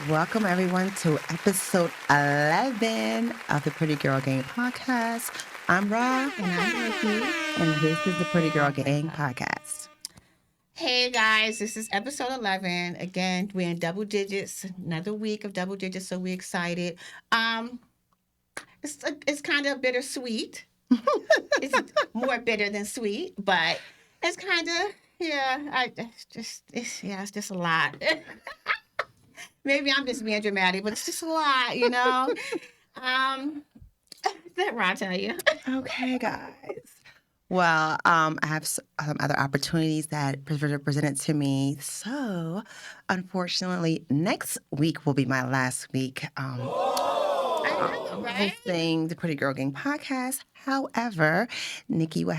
Welcome, everyone, to episode 11 of the Pretty Girl Gang podcast. I'm Ra, And I'm Nikki. and this is the Pretty Girl Gang podcast. Hey guys, this is episode 11. Again, we're in double digits. Another week of double digits, so we're excited. It's kind of bittersweet. It's more bitter than sweet, but it's kind of it's just a lot. Maybe I'm just being dramatic, but it's just a lot, you know. That Ron tell you. Okay, guys. Well, I have some other opportunities that were presented to me. So, unfortunately, next week will be my last week I know, right? hosting the Pretty Girl Gang podcast. However, Nikki will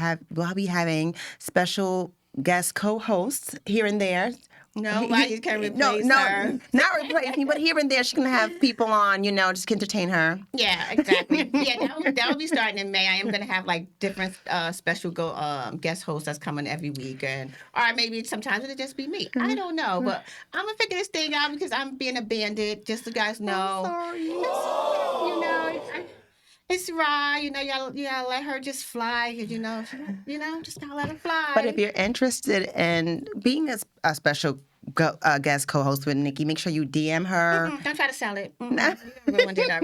be having special guest co-hosts here and there. Nobody can replace her. Not replace me, but here and there she can have people on, just to entertain her. Yeah, exactly. Yeah, that'll be starting in May. I am gonna have like different special guest hosts that's coming every week, or maybe sometimes it'll just be me. I don't know, but I'm gonna figure this thing out because I'm being a bandit. Just so you guys know. I'm sorry. It's Ra. You gotta let her just fly. Cause just gotta let her fly. But if you're interested in being a special guest co-host with Nikki, make sure you DM her. Don't try to sell it. Nah. You don't do that,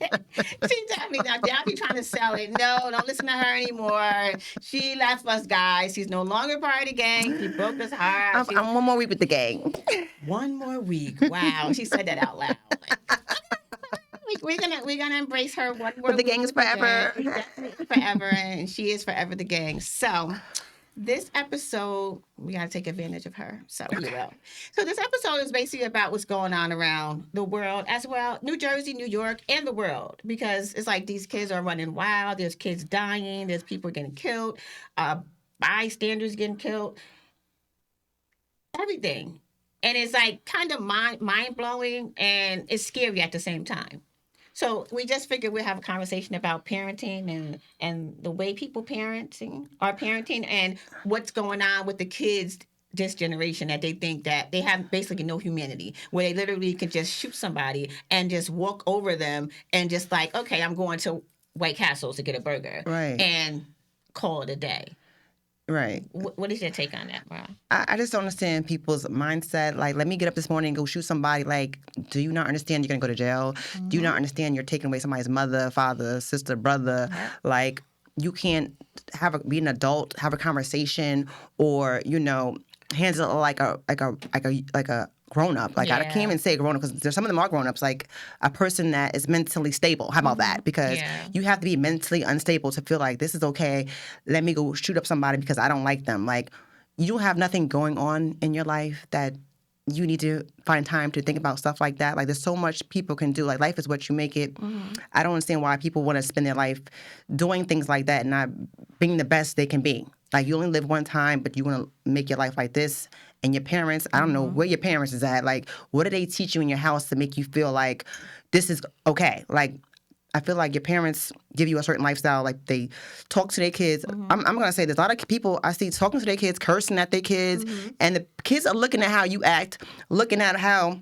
right? She definitely not. I'll be trying to sell it. No, don't listen to her anymore. She left us, guys. She's no longer part of the gang. She broke us heart. I'm one more week with the gang. One more week. Wow. She said that out loud. We're gonna embrace her. But the gang is forever. Forever, and she is forever the gang. So this episode, we gotta take advantage of her. So we will. So this episode is basically about what's going on around the world as well, New Jersey, New York, and the world. Because it's like these kids are running wild. There's kids dying. There's people getting killed. Bystanders getting killed. Everything. And it's like kind of mind blowing, and it's scary at the same time. So we just figured we'd have a conversation about parenting and the way people are parenting and what's going on with the kids this generation that they think that they have basically no humanity, where they literally can just shoot somebody and just walk over them and just like, okay, I'm going to White Castle to get a burger. Right. And call it a day. Right. What is your take on that, Brian? I just don't understand people's mindset. Like, let me get up this morning and go shoot somebody. Like, do you not understand you're going to go to jail? Mm-hmm. Do you not understand you're taking away somebody's mother, father, sister, brother? Yeah. Like, you can't be an adult, have a conversation, or, handle it like a grown-up. Like, I can't even say grown-up because there's some of them are grown-ups, like a person that is mentally stable. How about that? Because you have to be mentally unstable to feel like this is okay. Let me go shoot up somebody because I don't like them. Like, you don't have nothing going on in your life that you need to find time to think about stuff like that. Like, there's so much people can do. Like, life is what you make it. Mm-hmm. I don't understand why people want to spend their life doing things like that and not being the best they can be. Like, you only live one time, but you want to make your life like this. And your parents, I don't know where your parents is at. Like, what do they teach you in your house to make you feel like this is okay? Like, I feel like your parents give you a certain lifestyle. Like, they talk to their kids. Mm-hmm. I'm going to say there's a lot of people I see talking to their kids, cursing at their kids. Mm-hmm. And the kids are looking at how you act, looking at how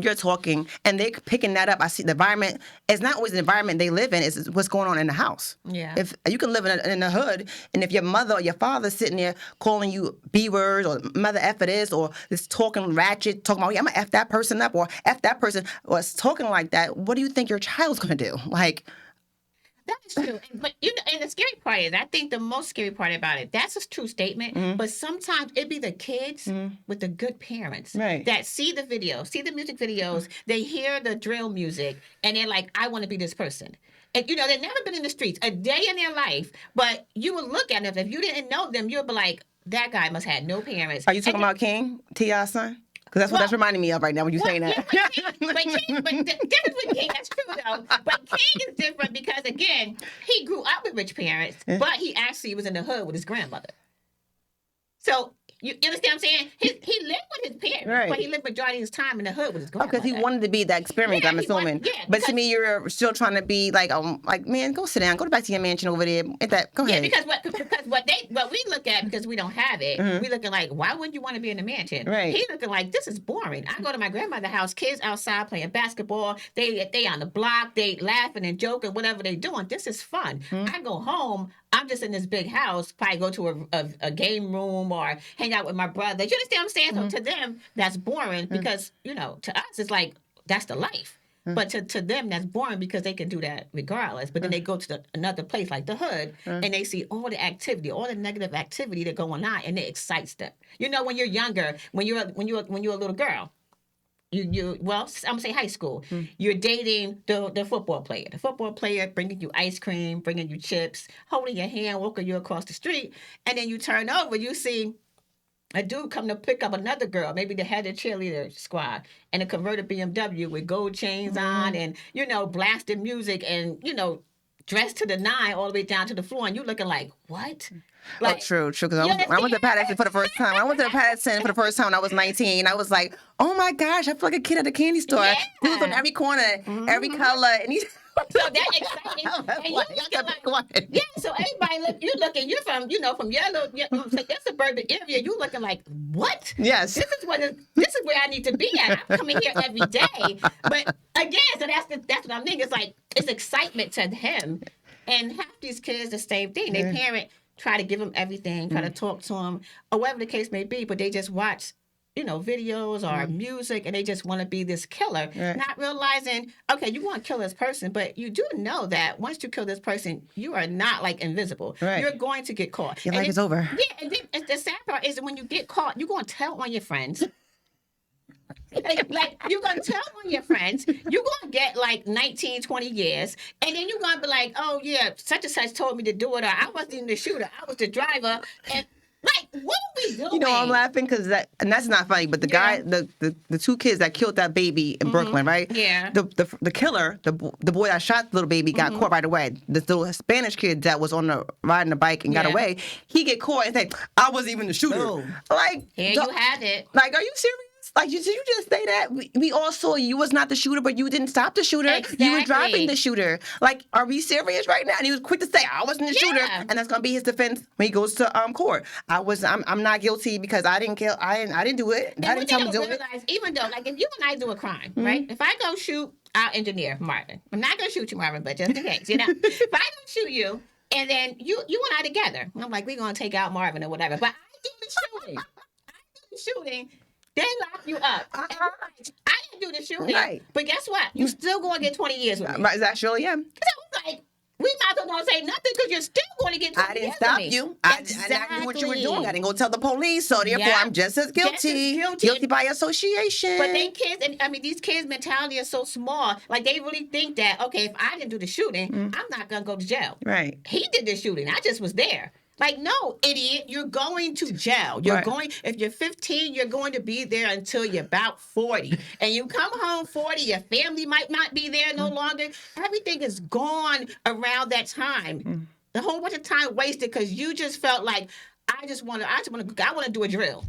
you're talking, and they're picking that up. I see the environment. It's not always the environment they live in. It's what's going on in the house. Yeah. If you can live in the hood, and if your mother or your father's sitting there calling you B words or mother F it is, or is talking ratchet, talking about, I'm going to F that person up, or F that person, or it's talking like that, what do you think your child's going to do? Like, that is true. But and the scary part is, I think the most scary part about it, that's a true statement, but sometimes it be the kids with the good parents that see the video, see the music videos, they hear the drill music, and they're like, I want to be this person. And, they've never been in the streets a day in their life, but you would look at them. If you didn't know them, you'd be like, that guy must have no parents. Are you talking about King, T.I.'s son? Because that's reminding me of right now when you're saying that. Yeah, but the difference with King, that's true though. But King is different because, again, he grew up with rich parents, but he actually was in the hood with his grandmother. So you understand what I'm saying? He lived with Right. But he lived majority of his time in the hood with his grandmother. Because he wanted to be that experience, Yeah, I'm he assuming. wanted- yeah, but to because- me, you're still trying to be like, man, go sit down, go back to your mansion over there. Go Yeah, ahead. because what we look at, because we don't have it, we looking like, why wouldn't you want to be in a mansion? Right. He looking like, this is boring. I go to my grandmother's house, kids outside playing basketball, they on the block, they laughing and joking, whatever they doing. This is fun. I go home, I'm just in this big house, probably go to a game room or hang out with my brother. You understand what I'm saying? So to them, that's boring because, to us, it's like, that's the life. But to them, that's boring because they can do that regardless. But then they go to another place like the hood, and they see all the activity, all the negative activity that's going on, and it excites them. When you're younger, when you're a little girl, well, I'm gonna say high school. You're dating the football player. The football player bringing you ice cream, bringing you chips, holding your hand, walking you across the street, and then you turn over, you see a dude come to pick up another girl, maybe the head of the cheerleader squad, and a converted BMW with gold chains on and, blasting music and, dressed to the nine all the way down to the floor. And you looking like, what? Like, true. Because I went to Patterson for the first time. I went to Patterson for the first time when I was 19. I was like, oh my gosh, I feel like a kid at a candy store. Yeah. Who's on every corner, every color. And he's... So that's exciting. And you looking like, yeah, so everybody you're from that suburban area, you looking like, what? Yes. This is where I need to be at. I'm coming here every day. But again, so that's what I'm thinking. It's like, it's excitement to him. And half these kids, the same thing. Their parent try to give them everything, try to talk to them, or whatever the case may be, but they just watch videos or music, and they just want to be this killer, not realizing, okay, you want to kill this person, but you do know that once you kill this person, you are not like invisible. Right. You're going to get caught. Your life is over. Yeah, and then the sad part is that when you get caught, you're going to tell on your friends. like you're going to tell on your friends, you're going to get like 19, 20 years, and then you're going to be like, oh yeah, such and such told me to do it, or I wasn't even the shooter, I was the driver, and like, what are we doing? I'm laughing because that's not funny. But the guy, the two kids that killed that baby in Brooklyn, right? Yeah. The killer, the boy that shot the little baby, got caught right away. The little Spanish kid that was riding the bike and got away, he get caught and say, I wasn't even the shooter. Boom. Like, Here you have it. Like, are you serious? Like, did you just say that? We all saw you was not the shooter, but you didn't stop the shooter. Exactly. You were driving the shooter. Like, are we serious right now? And he was quick to say, I wasn't the shooter. And that's going to be his defense when he goes to court. I'm not guilty because I didn't kill. I didn't do it. And I didn't tell him to do it. Even though, like, if you and I do a crime, right? If I go shoot our engineer, Marvin, I'm not going to shoot you, Marvin, but just in case, if I don't shoot you, and then you and I together, I'm like, we're going to take out Marvin or whatever, but I do the shooting. They lock you up. And you're like, I didn't do the shooting. Right. But guess what? You still going to get 20 years with me. Right, that surely am. So I was like, we might as well not say nothing because you're still going to get 20 I didn't years stop with me. you. I knew what you were doing. I didn't go tell the police, so therefore I'm just as guilty. Guilty by association. But these kids' mentality is so small. Like, they really think that, okay, if I didn't do the shooting, I'm not going to go to jail. Right. He did the shooting. I just was there. Like, no, idiot, you're going to jail. If you're 15, you're going to be there until you're about 40. And you come home 40, your family might not be there no longer. Everything is gone around that time. The whole bunch of time wasted because you just felt like, I want to do a drill.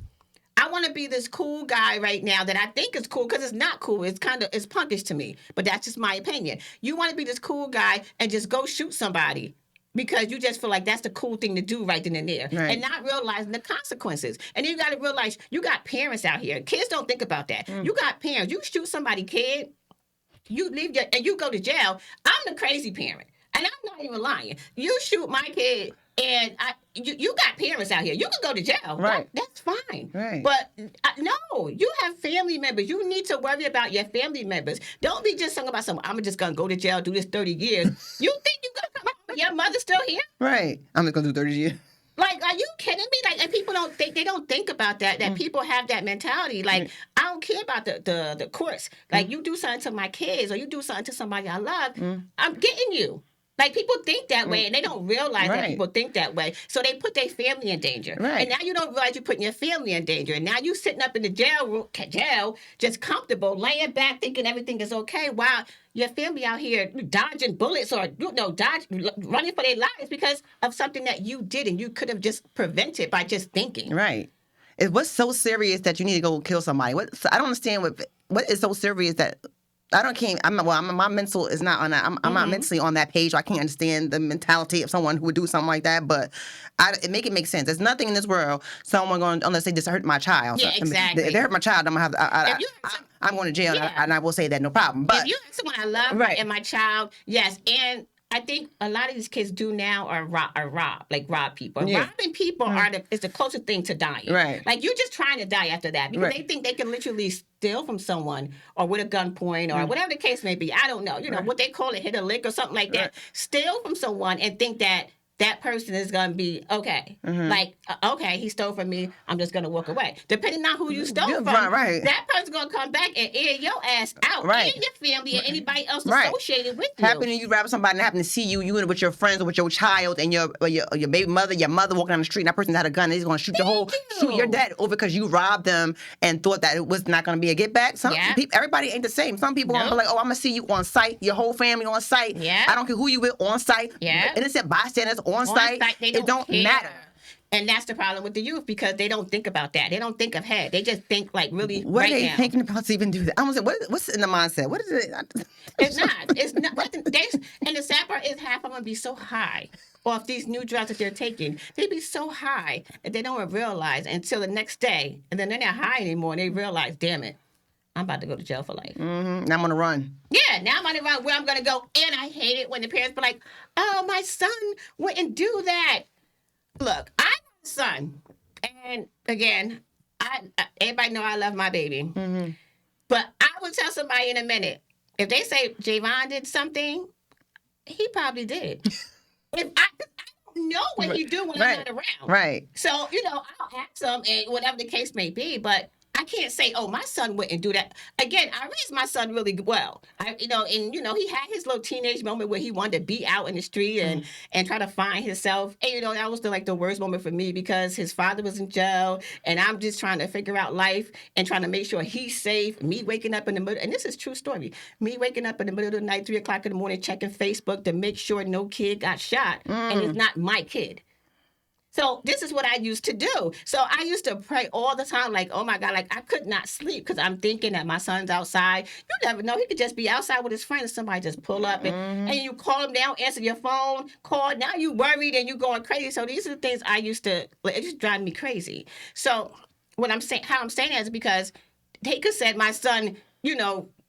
I want to be this cool guy right now that I think is cool because it's not cool. It's punkish to me, but that's just my opinion. You want to be this cool guy and just go shoot somebody because you just feel like that's the cool thing to do right then and there, and not realizing the consequences. And you got to realize you got parents out here. Kids don't think about that. You got parents. You shoot somebody, kid, you leave and you go to jail. I'm the crazy parent, and I'm not even lying. You shoot my kid, and you got parents out here. You can go to jail. Right. That's fine. Right. But no, you have family members. You need to worry about your family members. Don't be just talking about I'm just going to go to jail, do this 30 years. You think you're going to come out, your mother's still here? Right. I'm just going to do 30 years. Like, are you kidding me? Like, and people don't think about that people have that mentality. Like, I don't care about the courts. Like, you do something to my kids or you do something to somebody I love, I'm getting you. Like, people think that way, and they don't realize that people think that way. So they put their family in danger. Right. And now you don't realize you're putting your family in danger. And now you sitting up in the jail, just comfortable, laying back, thinking everything is okay, while your family out here dodging bullets or, running for their lives because of something that you did and you could have just prevented by just thinking. Right. What's so serious that you need to go kill somebody? I don't understand what is so serious that I don't can't. My mental is not on that. I'm not mentally on that page. So I can't understand the mentality of someone who would do something like that. But it make sense. There's nothing in this world someone going unless they just hurt my child. Yeah, exactly. If they hurt my child, I'm gonna have. I'm going to jail, and I will say that no problem. But if you have someone I love and my child, yes, and I think a lot of these kids do now are rob people. Yeah. Robbing people is the closest thing to dying. Right. Like you're just trying to die after that because they think they can literally steal from someone or with a gunpoint or whatever the case may be. I don't know. You know what they call it, hit a lick or something like that. Steal from someone and think that person is going to be okay. Like, okay, he stole from me. I'm just going to walk away. Depending on who you stole from, that person's going to come back and air your ass out. And your family and anybody else associated with you. Happening, you rob somebody and happen to see you with your friends or with your child and your baby mother, your mother walking down the street and that person had a gun and he's going to shoot shoot your dad over because you robbed them and thought that it was not going to be a get back. Everybody ain't the same. Some people going to be like, oh, I'm going to see you on site, your whole family on site. I don't care who you with on site. Innocent bystanders on site, it don't matter. And that's the problem with the youth because they don't think about that. They don't think ahead. They just think like really what right are they now. thinking about to even do that? I was like, what's in the mindset? What is it? It's not. It's not. And the sad part is half of them be so high off these new drugs that they're taking. They be so high that they don't realize until the next day. And then they're not high anymore and they realize, damn it, I'm about to go to jail for life. Now I'm going to run. Yeah, now I'm going to run where I'm going to go. And I hate it when the parents be like, oh, my son wouldn't do that. Look, I have a son. And again, everybody know I love my baby. But I will tell somebody in a minute, if they say Javon did something, he probably did. If I don't know what he do when I'm not around. Right. So, I'll ask him and whatever the case may be, but I can't say, oh, my son wouldn't do that. Again, I raised my son really well. He had his little teenage moment where he wanted to be out in the street and try to find himself. And, that was the worst moment for me because his father was in jail and I'm just trying to figure out life and trying to make sure he's safe. Me waking up in the middle, and this is true story, me waking up in the middle of the night, 3 o'clock in the morning, checking Facebook to make sure no kid got shot and it's not my kid. So this is what I used to do. So I used to pray all the time, like, oh my God, like I could not sleep because I'm thinking that my son's outside. You never know. He could just be outside with his friends. Somebody just pull up and you call him down, answer your phone, call. Now you worried and you going crazy. So these are the things I used to, it just drive me crazy. So how I'm saying that is because they could said my son,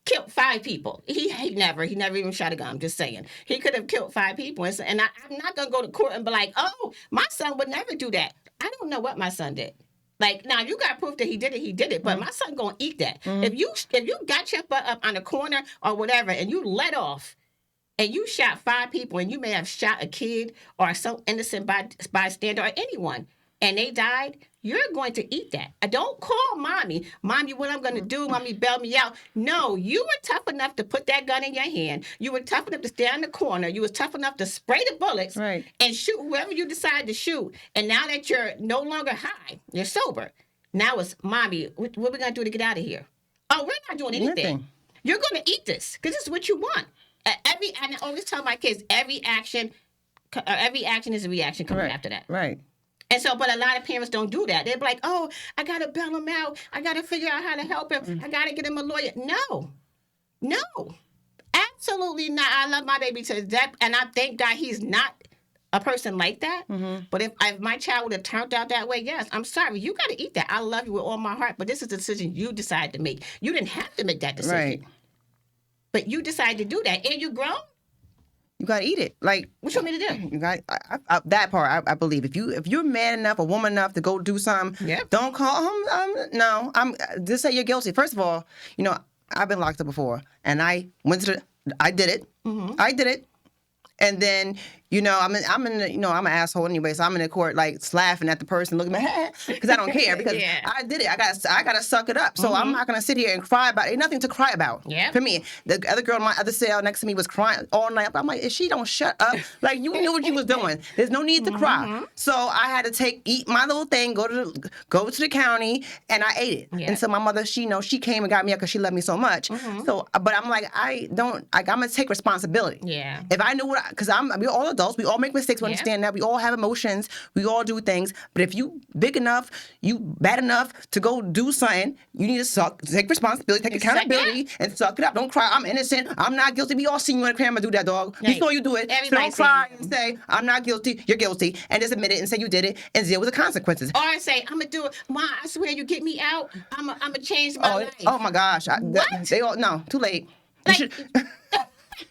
killed 5 people. He never even shot a gun. I'm just saying. He could have killed 5 people. And I'm not going to go to court and be like, oh, my son would never do that. I don't know what my son did. Like, now you got proof that he did it. But my son going to eat that. If you got your butt up on a corner or whatever and you let off and you shot 5 people and you may have shot a kid or some innocent bystander or anyone and they died, you're going to eat that. I don't call mommy, what I'm going to do, mommy, bail me out. No, you were tough enough to put that gun in your hand. You were tough enough to stand in the corner. You was tough enough to spray the bullets and shoot whoever you decide to shoot. And now that you're no longer high, you're sober. Now it's, mommy, what are we going to do to get out of here? Oh, we're not doing anything. Nothing. You're going to eat this because this is what you want. And I always tell my kids, every action is a reaction coming after that. Right. And so, but a lot of parents don't do that. They're like, oh, I got to bail him out. I got to figure out how to help him. I got to get him a lawyer. No, absolutely not. I love my baby to death. And I thank God he's not a person like that. But if my child would have turned out that way, yes, I'm sorry. You got to eat that. I love you with all my heart. But this is a decision you decided to make. You didn't have to make that decision. Right. But you decided to do that. And you grown. You gotta eat it. Like, what you want me to do? You got that part. I believe if you're man enough, a woman enough to go do something, don't call him. No, just say you're guilty. First of all, I've been locked up before, and I did it. I did it, and then I'm an asshole anyway, so I'm in the court like laughing at the person, looking at me because I don't care because I did it. I gotta suck it up. So I'm not gonna sit here and cry about it. Ain't nothing to cry about. For me, the other girl in my other cell next to me was crying all night. I'm like, if she don't shut up, like you knew what you was doing. There's no need to cry. So I had to eat my little thing, go to the county, and I ate it. And so my mother, she came and got me up because she loved me so much. So, but I'm like, I'm gonna take responsibility. If I knew because all the adults. We all make mistakes. We understand that. We all have emotions. We all do things. But if you big enough, you bad enough to go do something, you need to take responsibility, take accountability, and suck it up. Don't cry. I'm innocent. I'm not guilty. We all see you in the camera do that, dog. Right. Before you do it, so don't cry and say, I'm not guilty. You're guilty. And just admit it and say you did it and deal with the consequences. Or say, I'm going to do it. Ma, I swear you get me out, I'm going to change my life. Oh, my gosh. What? They all, no, too late. Like,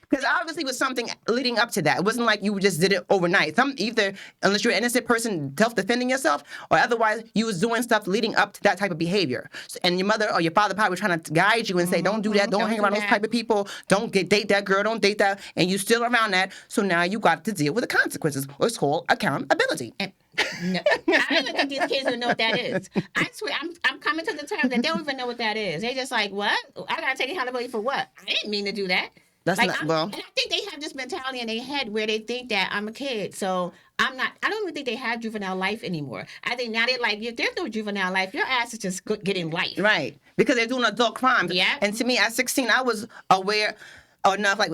because obviously it was something leading up to that. It wasn't like you just did it overnight. Either, unless you're an innocent person self-defending yourself, or otherwise you was doing stuff leading up to that type of behavior. And your mother or your father probably were trying to guide you and say, don't do that, don't hang around those type of people, don't date that girl, don't date that, and you still around that. So now you got to deal with the consequences. It's called accountability. No, I don't even think these kids don't know what that is. I swear, I'm coming to the terms that they don't even know what that is. They just like, what? I gotta take accountability for what? I didn't mean to do that. That's like, not, well. And I think they have this mentality in their head where they think that I'm a kid, so I'm not. I don't even think they have juvenile life anymore. I think now they're like, if there's no juvenile life, your ass is just getting life. Right, because they're doing adult crimes. Yeah. And to me, at 16, I was aware enough, like,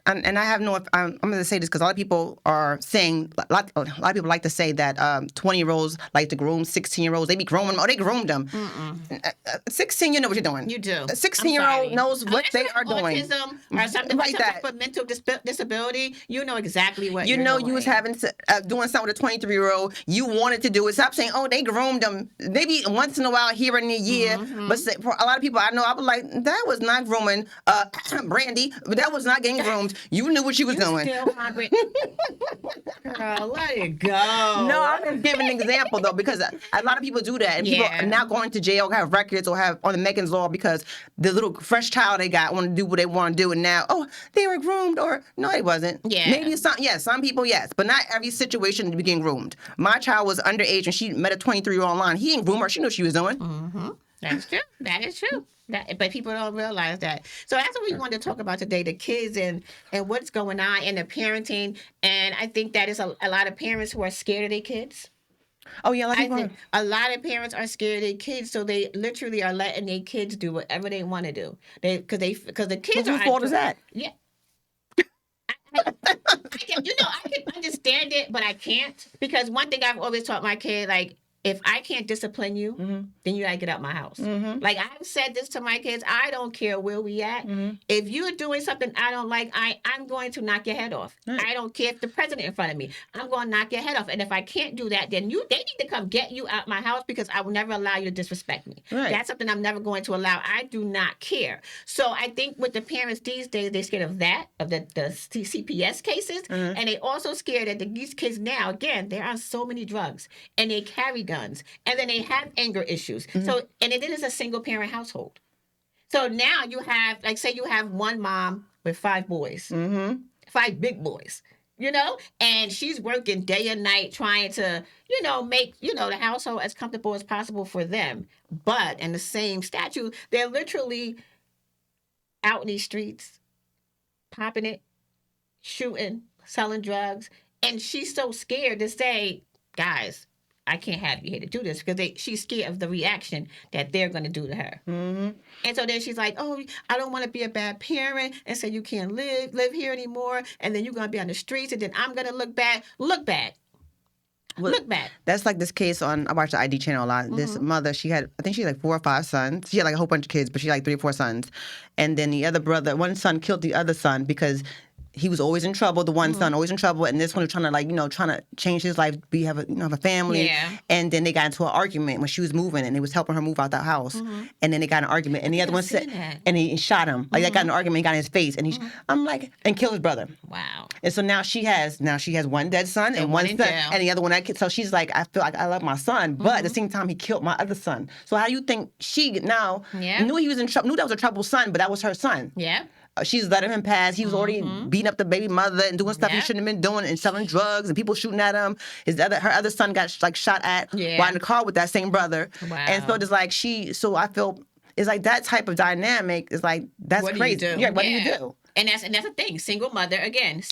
and I have no, I'm going to say this because a lot of people are saying, a lot of people like to say that 20-year-olds like to groom 16-year-olds. They be grooming them. Oh, they groomed them. 16, you know what you're doing. You do. A 16-year-old knows what they are doing. Autism or something like that. For mental disability, you know exactly what you you're know doing. You was doing something with a 23-year-old. You wanted to do it. Stop saying, oh, they groomed them. Maybe once in a while here in a year. But for a lot of people I know, I was like, that was not grooming Brandy. But that was not getting groomed. You knew what you was doing. Still hungry. Girl, let it go. No, I'm just giving an example though, because a lot of people do that, and people are now going to jail, have records, or have on the Megan's Law because the little fresh child they got want to do what they want to do, and now they were groomed, or no, they wasn't. Yeah. Maybe some people yes, but not every situation to be getting groomed. My child was underage and she met a 23-year-old online. He didn't groom her. She knew what she was doing. Mm-hmm. That's true. That is true. But people don't realize that. So that's what we wanted to talk about today, the kids and what's going on in the parenting. And I think that is a lot of parents who are scared of their kids. Oh, yeah. I think a lot of parents are scared of their kids, so they literally are letting their kids do whatever they want to do. Because the kids are... Whose fault is that? Yeah. I can understand it, but I can't. Because one thing I've always taught my kid, like, if I can't discipline you, then you gotta get out my house. Like I've said this to my kids, I don't care where we at. If you're doing something I don't like, I'm going to knock your head off. Right. I don't care if the president in front of me. I'm going to knock your head off. And if I can't do that, then they need to come get you out my house because I will never allow you to disrespect me. Right. That's something I'm never going to allow. I do not care. So I think with the parents these days, they're scared of that, of the CPS cases, and they also scared that these kids now, again, they're on so many drugs and they carry guns. And then they have anger issues. So, and it is a single parent household. So now you have, like, say you have one mom with 5 boys, 5 big boys, and she's working day and night trying to, make, the household as comfortable as possible for them. But in the same statute, they're literally out in these streets, popping it, shooting, selling drugs. And she's so scared to say, guys, I can't have you here to do this because she's scared of the reaction that they're going to do to her. And so then she's like, oh, I don't want to be a bad parent and say you can't live here anymore. And then you're going to be on the streets and then I'm going to look bad. Look bad. Look bad. That's like this case I watch the ID channel a lot. This mother, I think she had like 4 or 5 sons. She had like a whole bunch of kids, but she had like 3 or 4 sons. And then the other brother, one son killed the other son because he was always in trouble. The one son always in trouble, and this one was trying to change his life, have a family. Yeah. And then they got into an argument when she was moving, and he was helping her move out that house. And then they got in an argument, and the other one said, and he shot him. Like they got in an argument, he got in his face, and I'm like, and killed his brother. Wow. And so now she has one dead son and one son, and the other one so she's like, I feel like I love my son, but at the same time he killed my other son. So how do you think she now knew he was in trouble? Knew that was a troubled son, but that was her son. Yeah. She's letting him pass. He was already beating up the baby mother and doing stuff he shouldn't have been doing and selling drugs and people shooting at him. Her other son got shot at while in the car with that same brother. Wow. And so it's like so I feel it's like that type of dynamic is like, that's what crazy. Do you do? Yeah, what do you do? And that's the thing. Single mother,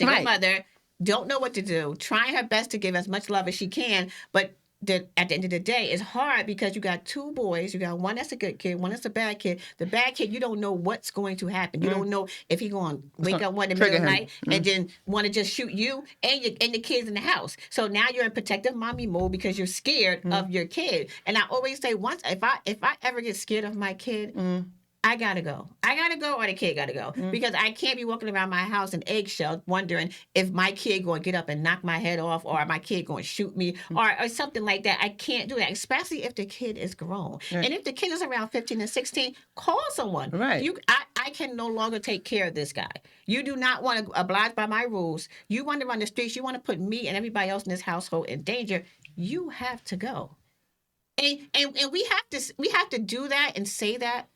mother, don't know what to do, trying her best to give as much love as she can, but that at the end of the day, it's hard because you got two boys. You got one that's a good kid, one that's a bad kid. The bad kid, you don't know what's going to happen. You don't know if he's going to wake up one in the middle of the night and then want to just shoot you and the kids in the house. So now you're in protective mommy mode because you're scared of your kid. And I always say, once if I ever get scared of my kid, I gotta go. I gotta go, or the kid gotta go, because I can't be walking around my house in eggshells, wondering if my kid going to get up and knock my head off, or my kid going to shoot me, or something like that. I can't do that, especially if the kid is grown. Right. And if the kid is around 15 and 16, call someone. Right. I can no longer take care of this guy. You do not want to oblige by my rules. You want to run the streets. You want to put me and everybody else in this household in danger. You have to go. And we have to do that and say that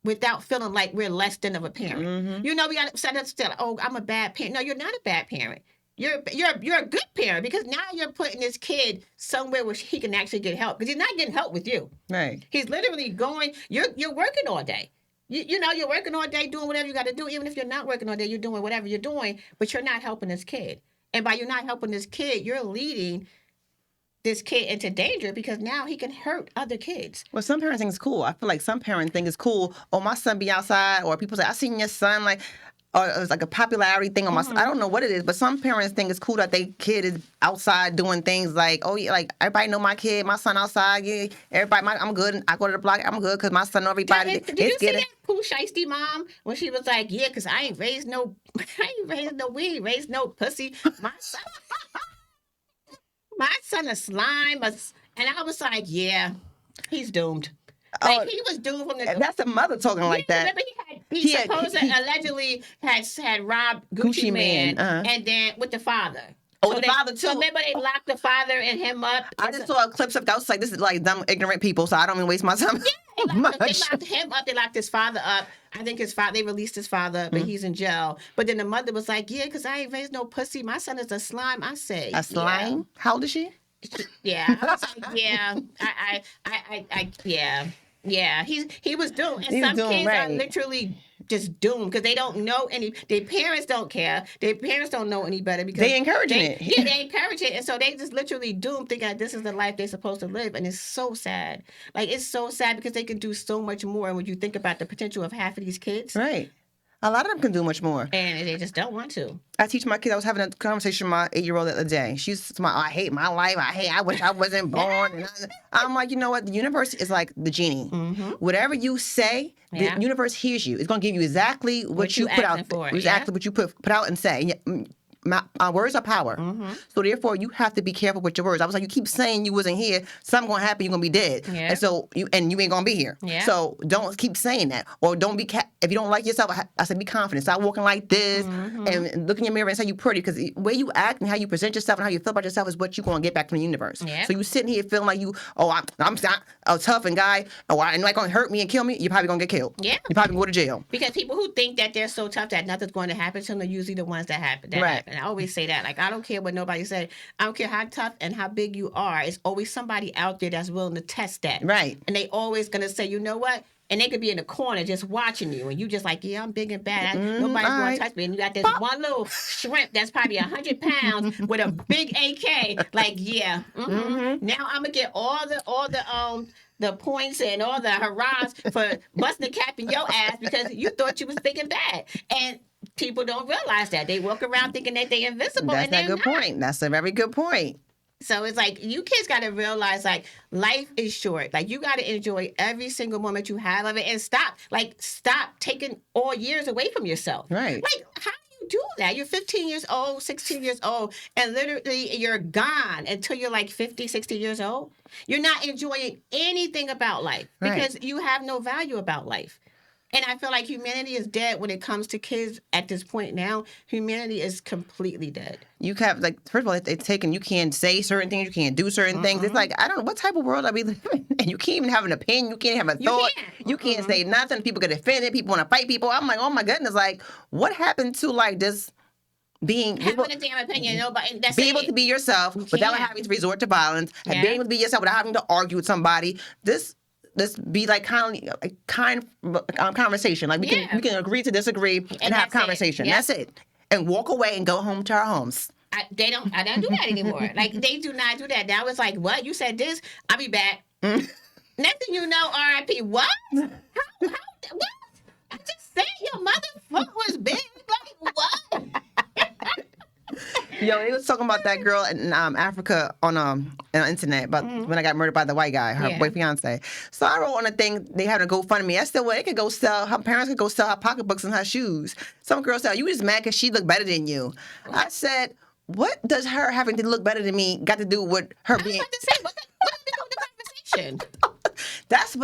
without feeling like we're less than of a parent. You know, we got to set up still. Oh, I'm a bad parent. No, you're not a bad parent. You're a good parent, because now you're putting this kid somewhere where he can actually get help, because he's not getting help with you. Right. He's literally going. You're working all day. You know, you're working all day doing whatever you got to do. Even if you're not working all day, you're doing whatever you're doing, but you're not helping this kid. And by you not helping this kid, you're leading this kid into danger, because now he can hurt other kids. Well, some parents think it's cool. I feel like some parents think it's cool. Oh, my son be outside, or people say, I seen your son, like, or it's like a popularity thing on my son. I don't know what it is, but some parents think it's cool that their kid is outside doing things like, oh yeah, like everybody know my kid, my son outside. Yeah, everybody, I'm good. I go to the block, I'm good because my son know everybody. Did you see that Pooh Shiesty mom when she was like, yeah, because I ain't raised no weed, raised no pussy. My son is slime, and I was like, yeah, he's doomed. Like, he was doomed from the. That's the mother talking like that. Remember, he allegedly had robbed Gucci Mane, and then with the father. Oh, so the father too. So remember, they locked the father and him up. I just saw clips of that. I was like, this is like dumb, ignorant people, so I don't even waste my time. Yeah, they locked him up. They locked his father up. I think they released his father, but he's in jail. But then the mother was like, yeah, because I ain't raised no pussy. My son is a slime. I say, a slime? Yeah. How old is she? Yeah, I was like, yeah, yeah. He was doomed, and some kids are literally just doomed because they don't know any. Their parents don't care. Their parents don't know any better because they encouraging it. Yeah, they encourage it, and so they just literally doomed, thinking that this is the life they're supposed to live, and it's so sad. Like, it's so sad because they can do so much more. And when you think about the potential of half of these kids, right. A lot of them can do much more. And they just don't want to. I teach my kids. I was having a conversation with my 8-year-old the other day. She's like, I hate my life. I wish I wasn't born. And I'm like, you know what? The universe is like the genie. Whatever you say, the universe hears you. It's going to give you exactly what you put out. Exactly what you put out and say. My words are power. So therefore, you have to be careful with your words. I was like, you keep saying you wasn't here, something gonna happen. You're gonna be dead, and so you ain't gonna be here. So don't keep saying that, or don't be. If you don't like yourself, I said be confident. Stop walking like this, and look in your mirror and say you pretty, because the way you act and how you present yourself and how you feel about yourself is what you're gonna get back from the universe. So you sitting here feeling like I'm a tough and guy, and not gonna hurt me and kill me. You're probably gonna get killed. Yeah, you're probably gonna go to jail. Because people who think that they're so tough that nothing's going to happen to them are usually the ones that happen. And I always say that. Like, I don't care what nobody said. I don't care how tough and how big you are. It's always somebody out there that's willing to test that. Right. And they always going to say, you know what? And they could be in the corner just watching you. And you just like, yeah, I'm big and bad. Nobody's going to touch me. And you got this one little shrimp that's probably 100 pounds with a big AK. Like, yeah. Now I'm going to get all the points and all the hurrahs for busting the cap in your ass because you thought you was big and bad. And people don't realize that. They walk around thinking that they're invincible. That's a good point. That's a very good point. So it's like, you kids got to realize, like, life is short. Like, you got to enjoy every single moment you have of it, and stop taking all years away from yourself. Right. Like, how do you do that? You're 15 years old, 16 years old, and literally you're gone until you're like 50, 60 years old. You're not enjoying anything about life because you have no value about life. And I feel like humanity is dead when it comes to kids at this point now. Humanity is completely dead. You have, like, first of all, it's taken, you can't say certain things, you can't do certain things. It's like, I don't know, what type of world are we living in? And you can't even have an opinion, you can't have a thought, you can't say nothing, people get offended, people want to fight people. I'm like, oh my goodness, like, what happened to, like, this being having a damn opinion, nobody, that's be able to be yourself without having to resort to violence, and being able to be yourself without having to argue with somebody. Let's be like kind conversation. Like we can agree to disagree and have conversation. That's it. And walk away and go home to our homes. They don't. I don't do that anymore. Like they do not do that. Now it's like, what you said this? I'll be back. Next thing you know, R.I.P. What? How? What? I just said your mother foot was big. Like what? Yo, they was talking about that girl in Africa on the internet, but when I got murdered by the white guy, her boy fiance. So I wrote on a thing, they had to go fund me. I said, well, they could go sell, her parents could go sell her pocketbooks and her shoes. Some girl said, you just mad because she looked better than you. I said, what does her having to look better than me got to do with her being... I was about to say, what did they do with the conversation? That's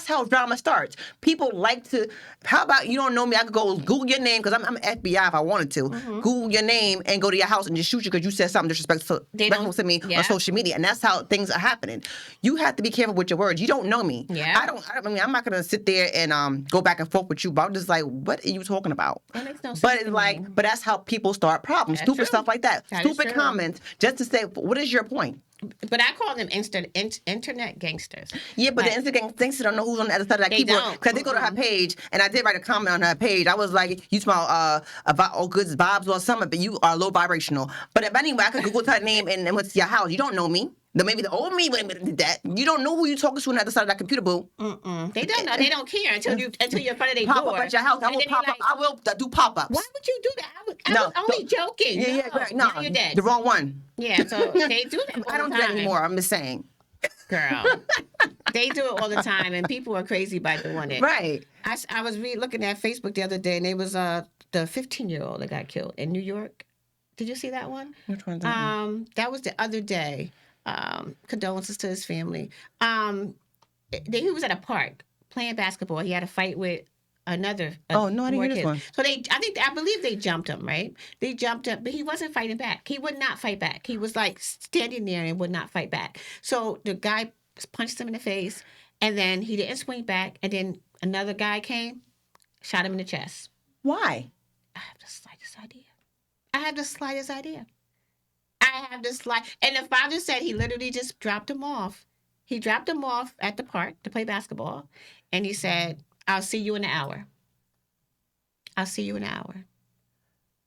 how drama starts. People like to. How about you don't know me? I could go Google your name because I'm FBI if I wanted to. Google your name and go to your house and just shoot you because you said something disrespectful to me on social media, and that's how things are happening. You have to be careful with your words. You don't know me. Yeah. I mean, I'm not gonna sit there and go back and forth with you. But I'm just like, what are you talking about? That makes no sense. But it's like, but that's how people start problems. That's Stupid true. stuff like that. That is Stupid true. comments just to say, what is your point? But I call them internet gangsters. Yeah, but Like, the Instagram thinks they don't know who's on the other side of that They keyboard don't. because they go to her page, and I did write a comment on her page. I was like, "You smell all good vibes or something, but you are low vibrational." But if anyway, I could Google her name and what's your house. You don't know me. Maybe the old me did that. You don't know who you talking to on the other side of that computer, boo. They don't know. They don't care until you're in front of their Pop door. up at your house. I And will then they pop up. I will do pop ups. Why would you do that? I No, was only joking. Yeah, right. No, Now you're dead. the wrong one. Yeah, so they do that. I don't do that anymore. I'm just saying. Girl, they do it all the time, and people are crazy by doing it. Right. I was looking at Facebook the other day, and it was the 15-year-old that got killed in New York. Did you see that one? Which one's that one? That was the other day. Condolences to his family. He was at a park playing basketball. He had a fight with another. Oh no, I didn't more hear this kids. one. So I believe they jumped him. Right? They jumped him, but he wasn't fighting back. He would not fight back. He was like standing there and would not fight back. So the guy punched him in the face, and then he didn't swing back. And then another guy came, shot him in the chest. Why? I have the slightest idea. And the father said he literally just dropped him off. He dropped him off at the park to play basketball. And he said, I'll see you in an hour.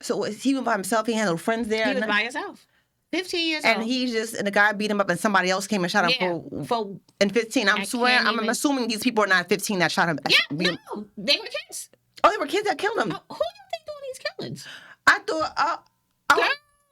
So he went by himself. He had no friends there. He was by himself. 15 years and old. and the guy beat him up, and somebody else came and shot him for in 15. I'm assuming these people are not 15 that shot him. Yeah, no, they were kids. Oh, they were kids that killed him. Who do you think doing these killings? I thought,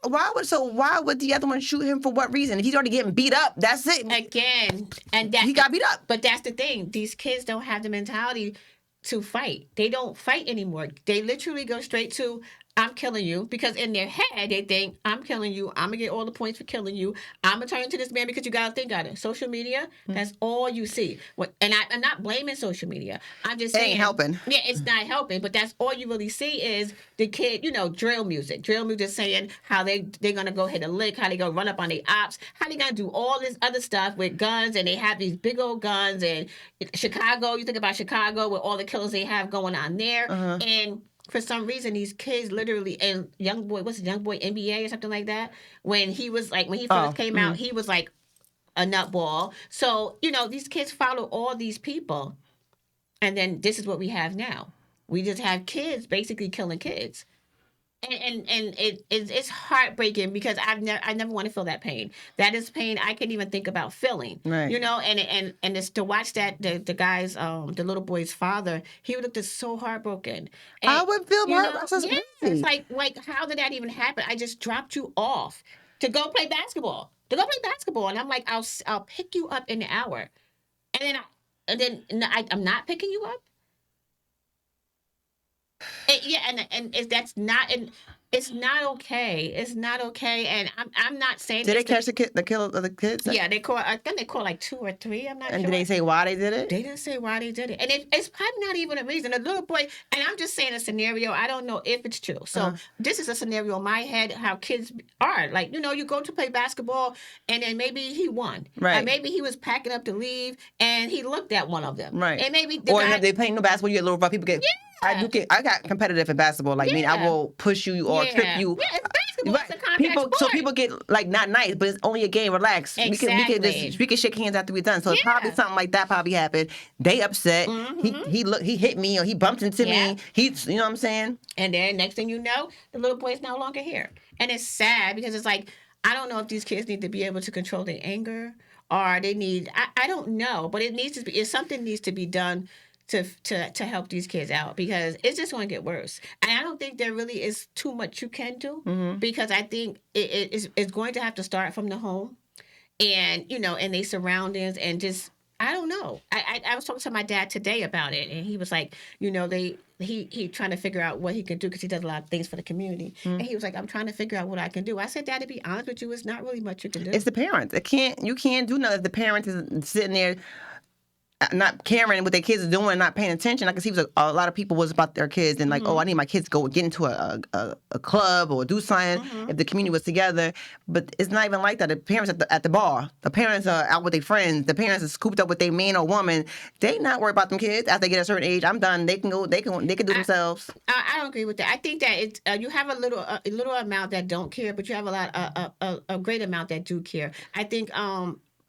why would the other one shoot him for what reason? If he's already getting beat up, that's it. Again, and he got beat up. But that's the thing. These kids don't have the mentality to fight. They don't fight anymore. They literally go straight to, I'm killing you, because in their head they think, I'm killing you, I'm gonna get all the points for killing you, I'm gonna turn into this man because you gotta think on it. Social media, that's all you see. And I'm not blaming social media. I'm just saying, it ain't helping. Yeah, it's not helping, but that's all you really see is the kid, drill music saying how they're gonna go hit a lick, how they gonna run up on the ops, how they gonna do all this other stuff with guns, and they have these big old guns. And Chicago, you think about Chicago with all the killers they have going on there, and for some reason, these kids literally, and young boy NBA or something like that, when he first came out, he was like a nutball. So, these kids follow all these people. And then this is what we have now. We just have kids basically killing kids. And it's heartbreaking because I never want to feel that pain. That is pain I couldn't even think about feeling. Right. And it's to watch that the guy's the little boy's father, he looked so heartbroken. And, I would feel crazy. It's like how did that even happen? I just dropped you off to go play basketball. And I'm like, I'll pick you up in an hour. And then I'm not picking you up. That's not, and it's not okay. It's not okay, and I'm not saying. Did they catch the killer of the kids? Yeah, I think they caught like 2 or 3. I'm not sure. And did they say why they did it? They didn't say why they did it, and it's probably not even a reason. A little boy, and I'm just saying a scenario. I don't know if it's true. So this is a scenario in my head how kids are. Like you go to play basketball, and then maybe he won, right? And maybe he was packing up to leave, and he looked at one of them, right? And maybe if they playing no basketball, you get a little rough. People get. Yeah. I got competitive in basketball. Like, I will push you or trip you. Yeah, it's wants to contact People, sport. so people get like not nice, but it's only a game. Relax. Exactly. We can shake hands after we're done. So it's probably something like that probably happened. They upset. He hit me or he bumped into me. He's, you know what I'm saying? And then next thing you know, the little boy's no longer here, and it's sad because it's like I don't know if these kids need to be able to control their anger or they need I don't know, but it needs to be something needs to be done to help these kids out because it's just going to get worse. And I don't think there really is too much you can do because I think it's going to have to start from the home and and their surroundings and just I don't know. I was talking to my dad today about it, and he was like, he trying to figure out what he can do because he does a lot of things for the community, and he was like, I'm trying to figure out what I can do. I said, Dad, to be honest with you, it's not really much you can do. It's the parents. You can't do nothing if the parent is sitting there not caring what their kids are doing and not paying attention. I can see a lot of people was about their kids and like, oh, I need my kids to go get into a club or do something if the community was together. But it's not even like that. The parents at the bar, the parents are out with their friends, the parents are scooped up with their man or woman. They not worried about them kids after they get a certain age. I'm done. They can go. They can do themselves. I don't agree with that. I think that it's you have a little amount that don't care, but you have a great amount that do care. I think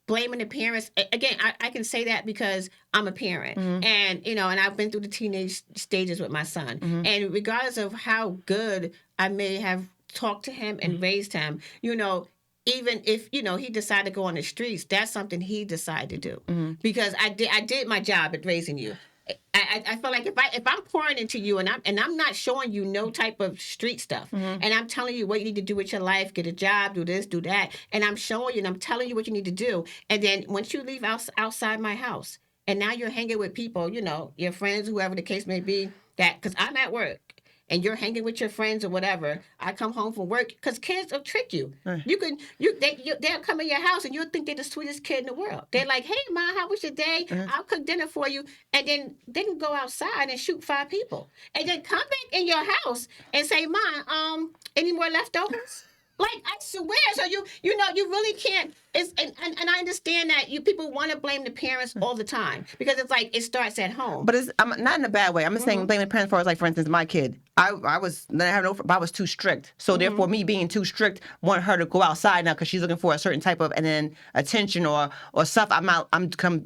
blaming the parents again. I can say that because I'm a parent, and and I've been through the teenage stages with my son, and regardless of how good I may have talked to him and raised him, even if he decided to go on the streets, that's something he decided to do because I did my job at raising you. I feel like if I'm pouring into you and I'm not showing you no type of street stuff and I'm telling you what you need to do with your life, get a job, do this, do that, and I'm showing you and I'm telling you what you need to do, and then once you leave outside my house and now you're hanging with people, your friends, whoever the case may be, that because I'm at work and you're hanging with your friends or whatever, I come home from work because kids will trick you. Right. They'll come in your house and you'll think they're the sweetest kid in the world. They're like, hey, Ma, how was your day? I'll cook dinner for you. And then they can go outside and shoot 5 people. And then come back in your house and say, Ma, any more leftovers? Like, I swear. So you really can't. And I understand that people want to blame the parents all the time because it's like it starts at home. But I'm not in a bad way. I'm just saying blaming the parents for as like, for instance, my kid. I was too strict. So therefore, me being too strict, want her to go outside now because she's looking for a certain type of and then attention or stuff. I'm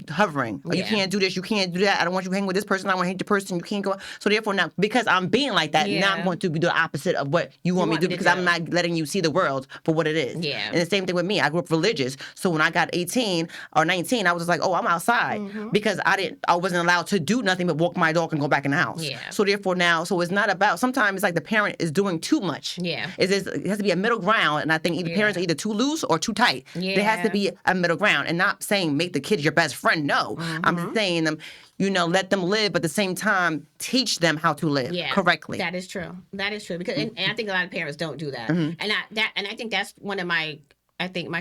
hovering. Yeah. You can't do this. You can't do that. I don't want you to hang with this person. I want to hang with the person. You can't go. So therefore, now because I'm being like that, now I'm going to do the opposite of what you want me to do because I'm not letting you see the world for what it is. Yeah. And the same thing with me. I grew up religious. So when I got 18 or 19, I was just like, oh, I'm outside because I wasn't allowed to do nothing but walk my dog and go back in the house. Yeah. So therefore now, so it's not about, sometimes it's like the parent is doing too much. Yeah. It has to be a middle ground. And I think either parents are either too loose or too tight. Yeah. There has to be a middle ground and not saying make the kids your best friend. No, I'm just saying let them live, but at the same time, teach them how to live correctly. That is true. That is true because and I think a lot of parents don't do that. And I think that's one of my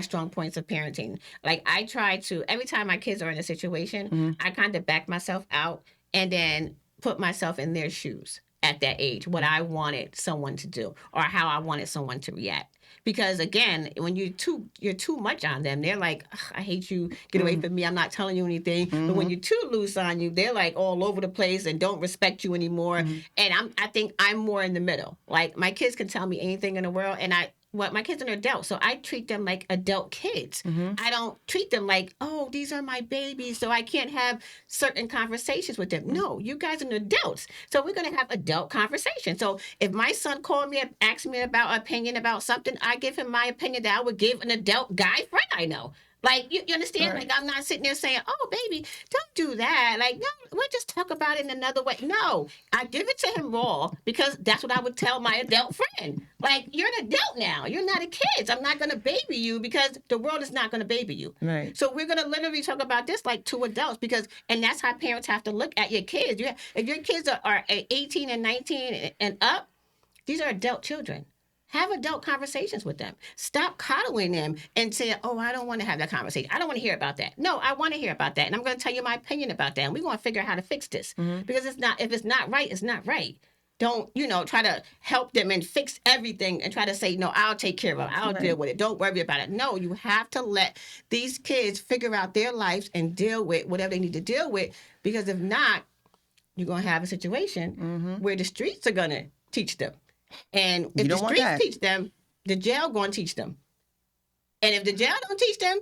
strong points of parenting. Like I try to every time my kids are in a situation, I kind of back myself out and then put myself in their shoes at that age, what I wanted someone to do or how I wanted someone to react. Because again, when you're too much on them, they're like, I hate you, get away from me, I'm not telling you anything. But when you're too loose on you, they're like all over the place and don't respect you anymore. And I think I'm more in the middle. Like my kids can tell me anything in the world and my kids are adults, so I treat them like adult kids. I don't treat them like, oh, these are my babies, so I can't have certain conversations with them. No, you guys are adults, so we're going to have adult conversations. So if my son called me and asked me about opinion about something, I give him my opinion that I would give an adult guy friend I know. Like, you understand? Right. Like, I'm not sitting there saying, oh, baby, don't do that. Like, no, we'll just talk about it in another way. No, I give it to him raw because that's what I would tell my adult friend. Like, you're an adult now. You're not a kid. So I'm not going to baby you because the world is not going to baby you. Right. So we're going to literally talk about this like 2 adults and that's how parents have to look at your kids. If your kids are 18 and 19 and up, these are adult children. Have adult conversations with them. Stop coddling them and say, oh, I don't want to have that conversation. I don't want to hear about that. No, I want to hear about that. And I'm going to tell you my opinion about that. And we're going to figure out how to fix this. Because if it's not right, it's not right. Don't, try to help them and fix everything and try to say, no, I'll take care of it. I'll deal with it. Don't worry about it. No, you have to let these kids figure out their lives and deal with whatever they need to deal with. Because if not, you're going to have a situation where the streets are going to teach them. And if the streets teach them, the jail going to teach them. And if the jail don't teach them,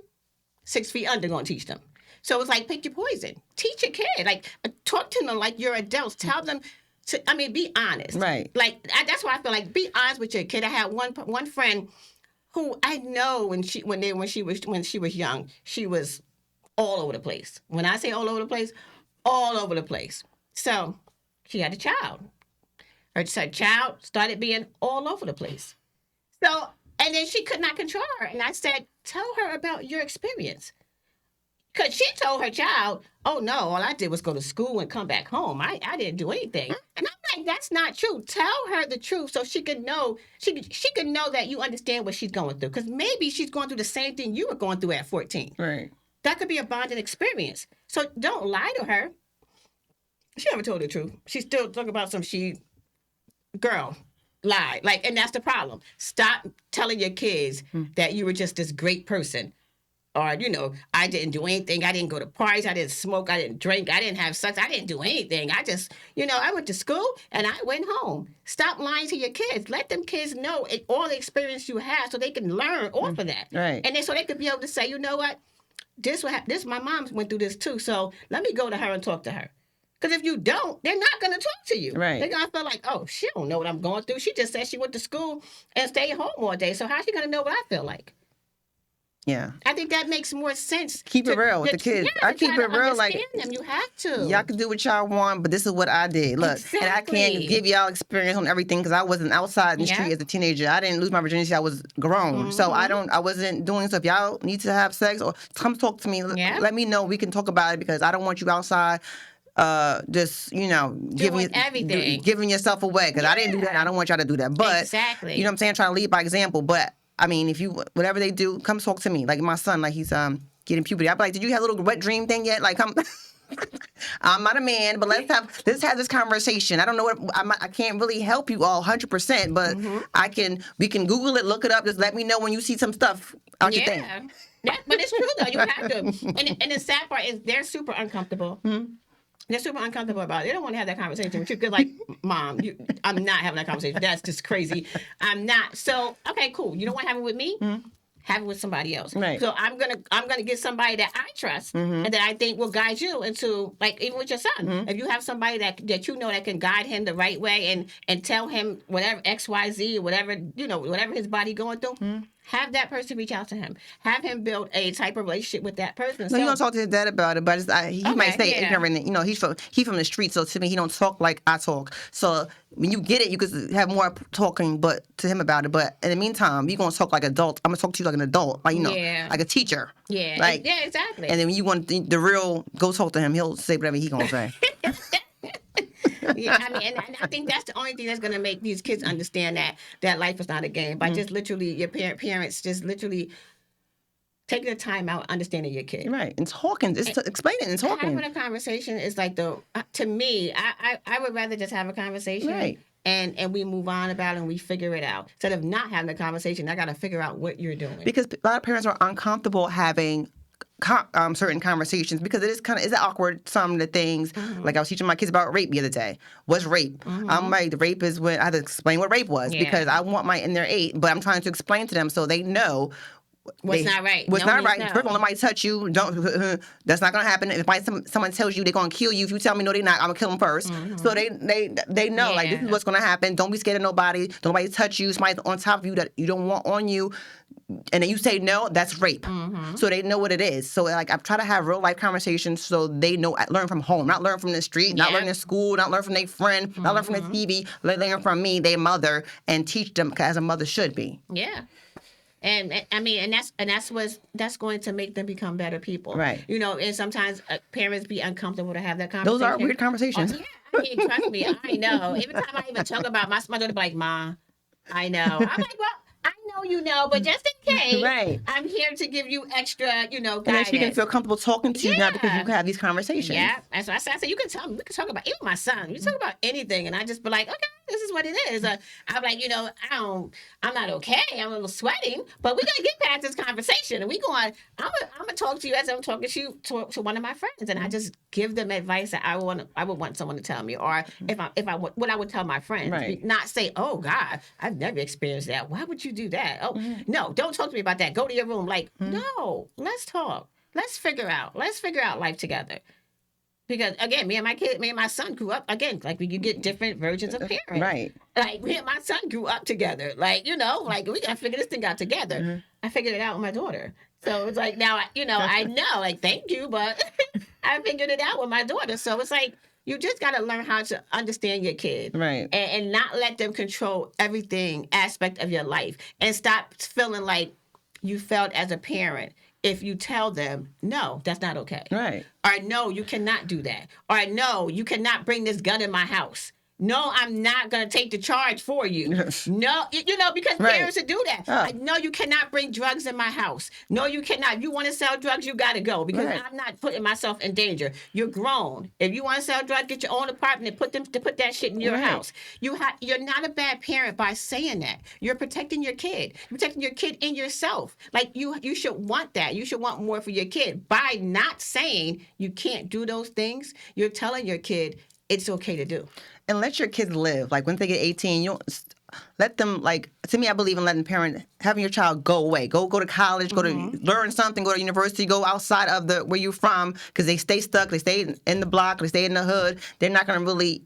6 feet under going to teach them. So it's like, pick your poison. Teach your kid. Like, talk to them like you're adults. Tell them be honest. Right. Like, that's why I feel like, be honest with your kid. I had one friend who I know when she was young, she was all over the place. When I say all over the place, all over the place. So she had a child. Her child started being all over the place. So, and then she could not control her. And I said, tell her about your experience. Because she told her child, oh no, all I did was go to school and come back home. I didn't do anything. And I'm like, that's not true. Tell her the truth so she could know, she could know that you understand what she's going through. Because maybe she's going through the same thing you were going through at 14. Right. That could be a bonding experience. So don't lie to her. She never told the truth. She still talking about girl, lied. Like, and that's the problem. Stop telling your kids that you were just this great person. Or, I didn't do anything. I didn't go to parties. I didn't smoke. I didn't drink. I didn't have sex. I didn't do anything. I just, I went to school and I went home. Stop lying to your kids. Let them kids know all the experience you have so they can learn off of that. Right. And then so they could be able to say, you know what? This my mom went through this too. So let me go to her and talk to her. Because if you don't, they're not going to talk to you. Right. They're going to feel like, oh, she don't know what I'm going through. She just said she went to school and stayed home all day. So how's she going to know what I feel like? Yeah. I think that makes more sense. Keep it real with the kids. Yeah, I keep it real. Like, them. You have to. Y'all can do what y'all want, but this is what I did. Look, exactly. And I can't give y'all experience on everything because I wasn't outside in the street as a teenager. I didn't lose my virginity. I was grown. So I wasn't doing stuff. Y'all need to have sex or come talk to me. Let me know. We can talk about it because I don't want you outside just giving yourself away because I didn't do that. And I don't want y'all to do that. But exactly. You know what I'm saying? Try to lead by example. But I mean, if you whatever they do, come talk to me. Like my son, like he's getting puberty. I'd be like, did you have a little wet dream thing yet? Like, come. I'm not a man, but let's have this conversation. I don't know what I can't really help you all 100%, but we can Google it, look it up. Just let me know when you see some stuff out your thing. But it's true though. You have to. And the sad part is they're super uncomfortable. They're super uncomfortable about it. They don't want to have that conversation with you because, like, Mom, I'm not having that conversation. That's just crazy. I'm not. So, okay, cool. You don't want to have it with me? Have it with somebody else. Right. So I'm gonna get somebody that I trust and that I think will guide you into, like, even with your son. If you have somebody that you know that can guide him the right way and tell him whatever XYZ or whatever his body going through. Have that person reach out to him. Have him build a type of relationship with that person. No, he don't talk to his dad about it, but he might stay ignorant. He's from the street, so to me, he don't talk like I talk. So when you get it, you could have more talking, but to him about it. But in the meantime, you're gonna talk like adult. I'm gonna talk to you like an adult, like like a teacher. Yeah, like exactly. And then when you want the real, go talk to him. He'll say whatever he gonna say. I mean, and I think that's the only thing that's going to make these kids understand that life is not a game. By just literally, your parents just literally taking the time out, understanding your kid. Right, and talking, just explaining and talking. Having a conversation is like to me, I would rather just have a conversation. Right. And we move on about it and we figure it out. Instead of not having a conversation, I got to figure out what you're doing. Because a lot of parents are uncomfortable having certain conversations because it is awkward. Some of the things, like I was teaching my kids about rape the other day. What's rape? I'm like, the rape is when I had to explain what rape was because I want and they're 8, but I'm trying to explain to them so they know what's not right. What's not right? First of all, nobody touch you. Don't. That's not gonna happen. If someone tells you they're gonna kill you, if you tell me no, they're not, I'm gonna kill them first. So they know like this is what's gonna happen. Don't be scared of nobody. Don't nobody touch you. Somebody's on top of you that you don't want on you. And then you say no, that's rape. So they know what it is. So like I try to have real life conversations so they know, learn from home, not learn from the street, not learn in school, not learn from their friend, not learn from the TV, learn from me, their mother, and teach them as a mother should be. Yeah. And I mean, that's going to make them become better people, right? And sometimes parents be uncomfortable to have that conversation. Those are weird conversations. Oh, yeah, I mean, trust me, I know. Every time I even talk about my daughter, be like, "Ma, I know." I'm like, "Well, I know you know, but just in case, right? I'm here to give you extra, guidance." And then she can feel comfortable talking to you now because you can have these conversations. Yeah, that's what I said. I said you can tell me. We can talk about even my son. We talk about anything, and I just be like, "Okay." This is what it is. I'm like, I'm not okay. I'm a little sweating, but we're gonna get past this conversation, and I'm gonna talk to you as I'm talking to you to one of my friends, and I just give them advice that I would want someone to tell me, or what I would tell my friends, Right. not say, oh God, I've never experienced that. Why would you do that? Oh no, don't talk to me about that. Go to your room. Like no, let's talk. Let's figure out life together. Because again, me and my son grew up again. Like you get different versions of parents. Right. Like me and my son grew up together. Like like we gotta figure this thing out together. I figured it out with my daughter. So it's like now I know. Like thank you, but I figured it out with my daughter. So it's like you just gotta learn how to understand your kid, Right. and not let them control everything aspect of your life, and stop feeling like you failed as a parent if you tell them, no, that's not okay. Right. Or no, you cannot do that. Or no, you cannot bring this gun in my house. No, I'm not going to take the charge for you. No, because Right. parents would do that. Oh. No, you cannot bring drugs in my house. No, you cannot. If you want to sell drugs, you got to go because Right. I'm not putting myself in danger. You're grown. If you want to sell drugs, get your own apartment and put that shit in your Right. house. You're not a bad parent by saying that. You're protecting your kid. You're protecting your kid and yourself. Like you should want that. You should want more for your kid. By not saying you can't do those things, you're telling your kid it's okay to do. And let your kids live. Like, once they get 18, you don't let them, like, to me, I believe in letting having your child go away. Go to college, go to learn something, go to university, go outside of where you're from, because they stay stuck, they stay in the block, they stay in the hood. They're not going to really...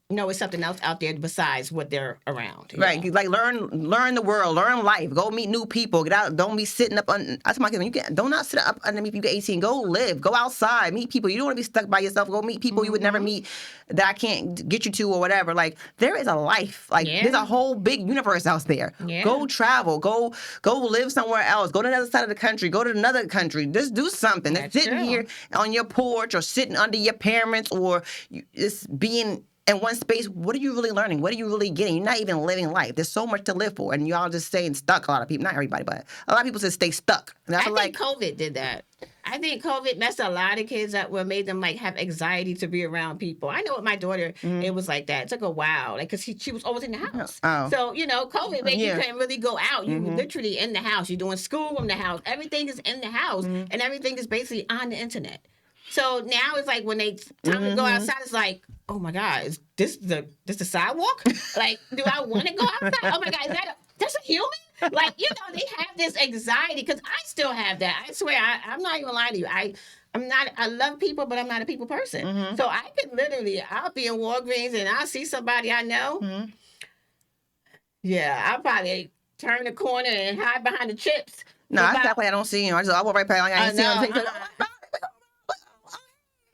No, it's something else out there besides what they're around. Right. Like, learn the world, learn life, go meet new people, get out, don't be sitting up on... I tell my kids, don't not sit up underneath you get 18. Go live, go outside, meet people. You don't want to be stuck by yourself. Go meet people you would never meet that I can't get you to or whatever. Like, there is a life. Like, there's a whole big universe out there. Yeah. Go travel, go live somewhere else, go to the other side of the country, go to another country. Just do something. That's Sitting true. here on your porch or sitting under your parents or just being... in one space, what are you really learning? What are you really getting? You're not even living life. There's so much to live for, and y'all just staying stuck. A lot of people, not everybody, but a lot of people just stay stuck. And I feel think COVID did that. I think COVID messed a lot of kids up, made them like have anxiety to be around people. I know with my daughter, it was like that. It took a while, like because she was always in the house. Oh. So COVID made you couldn't really go out. You were literally in the house. You're doing school from the house. Everything is in the house, and everything is basically on the internet. So now it's like when time to go outside, it's like, oh my God, is this the sidewalk? Like, do I want to go outside? Oh my God, that's a human? Like, they have this anxiety because I still have that. I swear, I'm not even lying to you. I love people, but I'm not a people person. So I could I'll be in Walgreens and I'll see somebody I know. Yeah, I'll probably turn the corner and hide behind the chips. No, I act like I don't see him. I walk right past. Like, I ain't see him.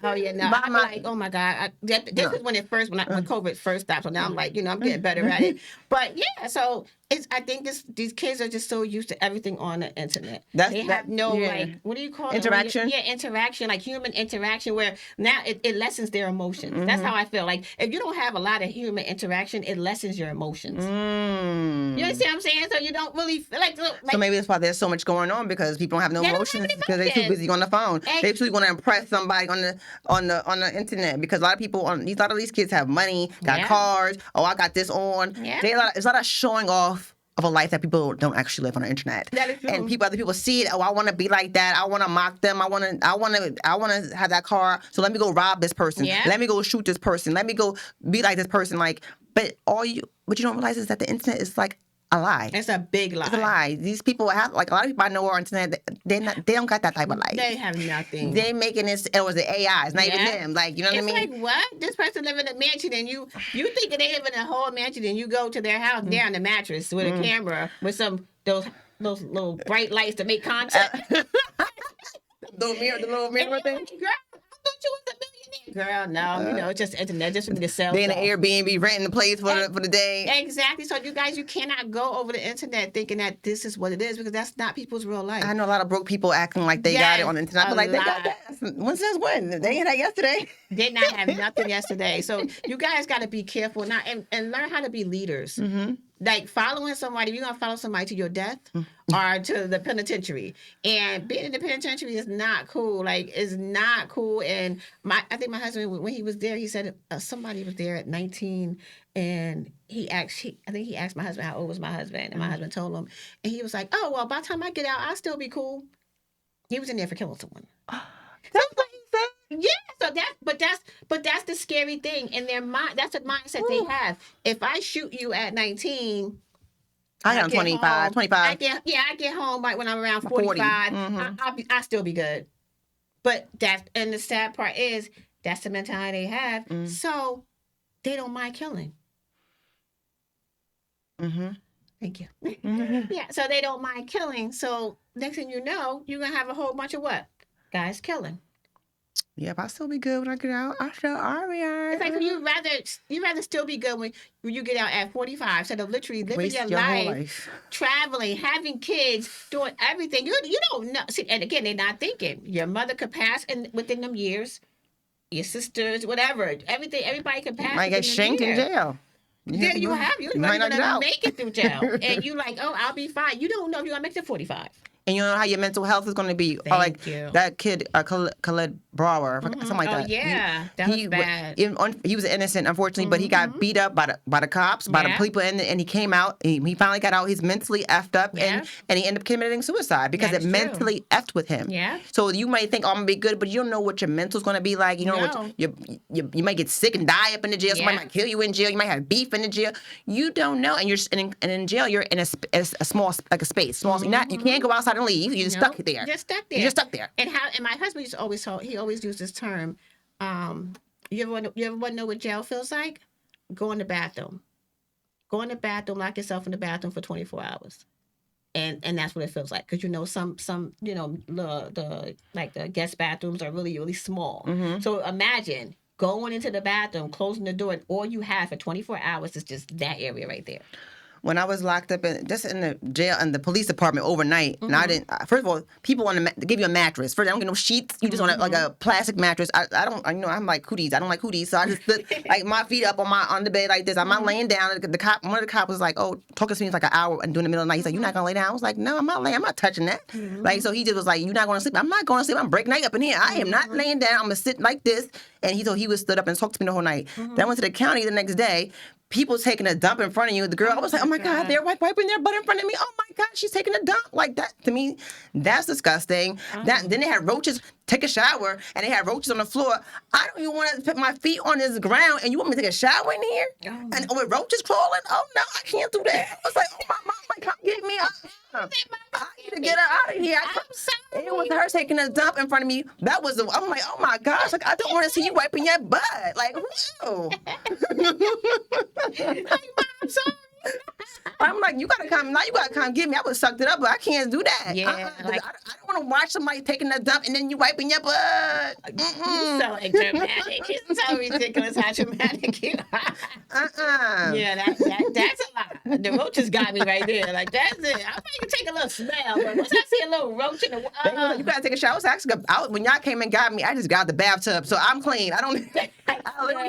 Oh yeah, no. I'm like, oh my God. This is when COVID first stopped. So now I'm like, I'm getting better at it. But yeah, so I think these kids are just so used to everything on the internet. They have no like, what do you call interaction? Yeah, interaction, like human interaction, where now it lessens their emotions. That's how I feel. Like if you don't have a lot of human interaction, it lessens your emotions. You understand what I'm saying? So you don't really feel like. So maybe that's why there's so much going on, because people don't have no emotions because they're too busy on the phone. They too want to impress somebody on the internet, because a lot of people a lot of these kids have money, got cars. Oh, I got this on. Yeah. It's a lot of showing off of a life that people don't actually live on the internet. That is true. And other people see it. Oh, I want to be like that. I want to mock them. I want to have that car. So let me go rob this person. Yeah. Let me go shoot this person. Let me go be like this person. Like, but what you don't realize is that the internet is like a lie. It's a big lie. It's a lie. These people have, like, a lot of people I know are on internet. They don't got that type of life. They have nothing. They making this. It was the AI. It's not even them. Like, you know what I mean? It's like, what? This person live in a mansion, and you think they live in a whole mansion, and you go to their house, they're on the mattress with a camera with some those little bright lights to make content. The little mirror thing. Like, girl, I thought you was a millionaire. Girl, no, it's just internet, just for me to sell. They in the Airbnb renting the place for the day. Exactly. So you cannot go over the internet thinking that this is what it is, because that's not people's real life. I know a lot of broke people acting like they got it on the internet. I'm like, they got that. When since when? They had that yesterday. Did not have nothing yesterday. So you guys got to be careful now and learn how to be leaders. like following somebody, you're gonna follow somebody to your death or to the penitentiary. And being in the penitentiary is not cool. Like, it's not cool. And I think my husband, when he was there, he said somebody was there at 19, and I think he asked my husband how old was my husband, and my husband told him, and he was like, "Oh well, by the time I get out, I'll still be cool." He was in there for killing someone. That's what he said. Yeah, so that's the scary thing in their mind. That's the mindset they have. If I shoot you at 19, I got 25, 25. I get home like when I'm around 40. 45. I'll still be good. But and the sad part is that's the mentality they have. So they don't mind killing. Thank you. Yeah, so they don't mind killing. So next thing you know, you're gonna have a whole bunch of what? Guys killing. Yep, I'll still be good when I get out. I'll be all right. It's like you rather still be good when you get out at 45 instead of literally living Waste your whole life, traveling, having kids, doing everything. You don't know. See, and again, they're not thinking. Your mother could pass within them years. Your sisters, whatever, everything. Everybody could pass. Might get shanked in jail. Yeah, you might not get out. make it through jail, and you like, oh, I'll be fine. You don't know if you're gonna make it to 45. And you know how your mental health is going to be. Or like that kid, Khaled Brower, something like that. Oh yeah, that was bad. He was innocent, unfortunately, but he got beat up by the cops, by the people, and he came out. He finally got out. He's mentally effed up, and he ended up committing suicide because it mentally effed with him. Yeah. So you might think, oh, I'm gonna be good, but you don't know what your mental's going to be like. You know what you might get sick and die up in the jail. Somebody might kill you in jail. You might have beef in the jail. You don't know, and in jail you're in a small space. Small. You can't go outside and leave. You're just stuck there. You're stuck there. You're just stuck there. And my husband always used this term. You ever want to know what jail feels like? Go in the bathroom. Go in the bathroom, lock yourself in the bathroom for 24 hours. And that's what it feels like, because some the guest bathrooms are really, really small. So imagine going into the bathroom, closing the door, and all you have for 24 hours is just that area right there. When I was locked up in the jail and the police department overnight, and I didn't. First of all, people they give you a mattress. First, I don't get no sheets. You just want like a plastic mattress. I don't. I'm like cooties. I don't like cooties, so I just put like my feet up on the bed like this. I'm not laying down. One of the cops was like, "Oh, talking to me for like an hour and during the middle of the night." He's like, "You're not gonna lay down?" I was like, "No, I'm not laying. I'm not touching that." Like, so he just was like, "You're not gonna sleep." I'm not gonna sleep. I'm breaking night up in here. I am not laying down. I'm gonna sit like this. And he was stood up and talked to me the whole night. Then I went to the county the next day. People taking a dump in front of you. The girl, I was like, oh my God, they're wiping their butt in front of me. Oh my God, she's taking a dump. Like that, to me, that's disgusting. Then they had roaches take a shower, and they had roaches on the floor. I don't even want to put my feet on this ground, and you want me to take a shower in here? And with roaches crawling? Oh no, I can't do that. I was like, oh my mom, come get me up. I need to get her out of here. It was her taking a dump in front of me. I'm like, oh my gosh, like I don't want to see you wiping your butt. Like, who? I'm sorry. I'm like, you gotta come get me. I would have sucked it up, but I can't do that. Yeah, I don't want to watch somebody taking a dump and then you wiping your butt. You so like dramatic. It's so ridiculous how dramatic you are. Yeah, that's a lot. The roaches got me right there. Like that's it. I might even take a little smell, but once I see a little roach in the you gotta take a shower. So actually, when y'all came and got me, I just got the bathtub, so I'm clean. I literally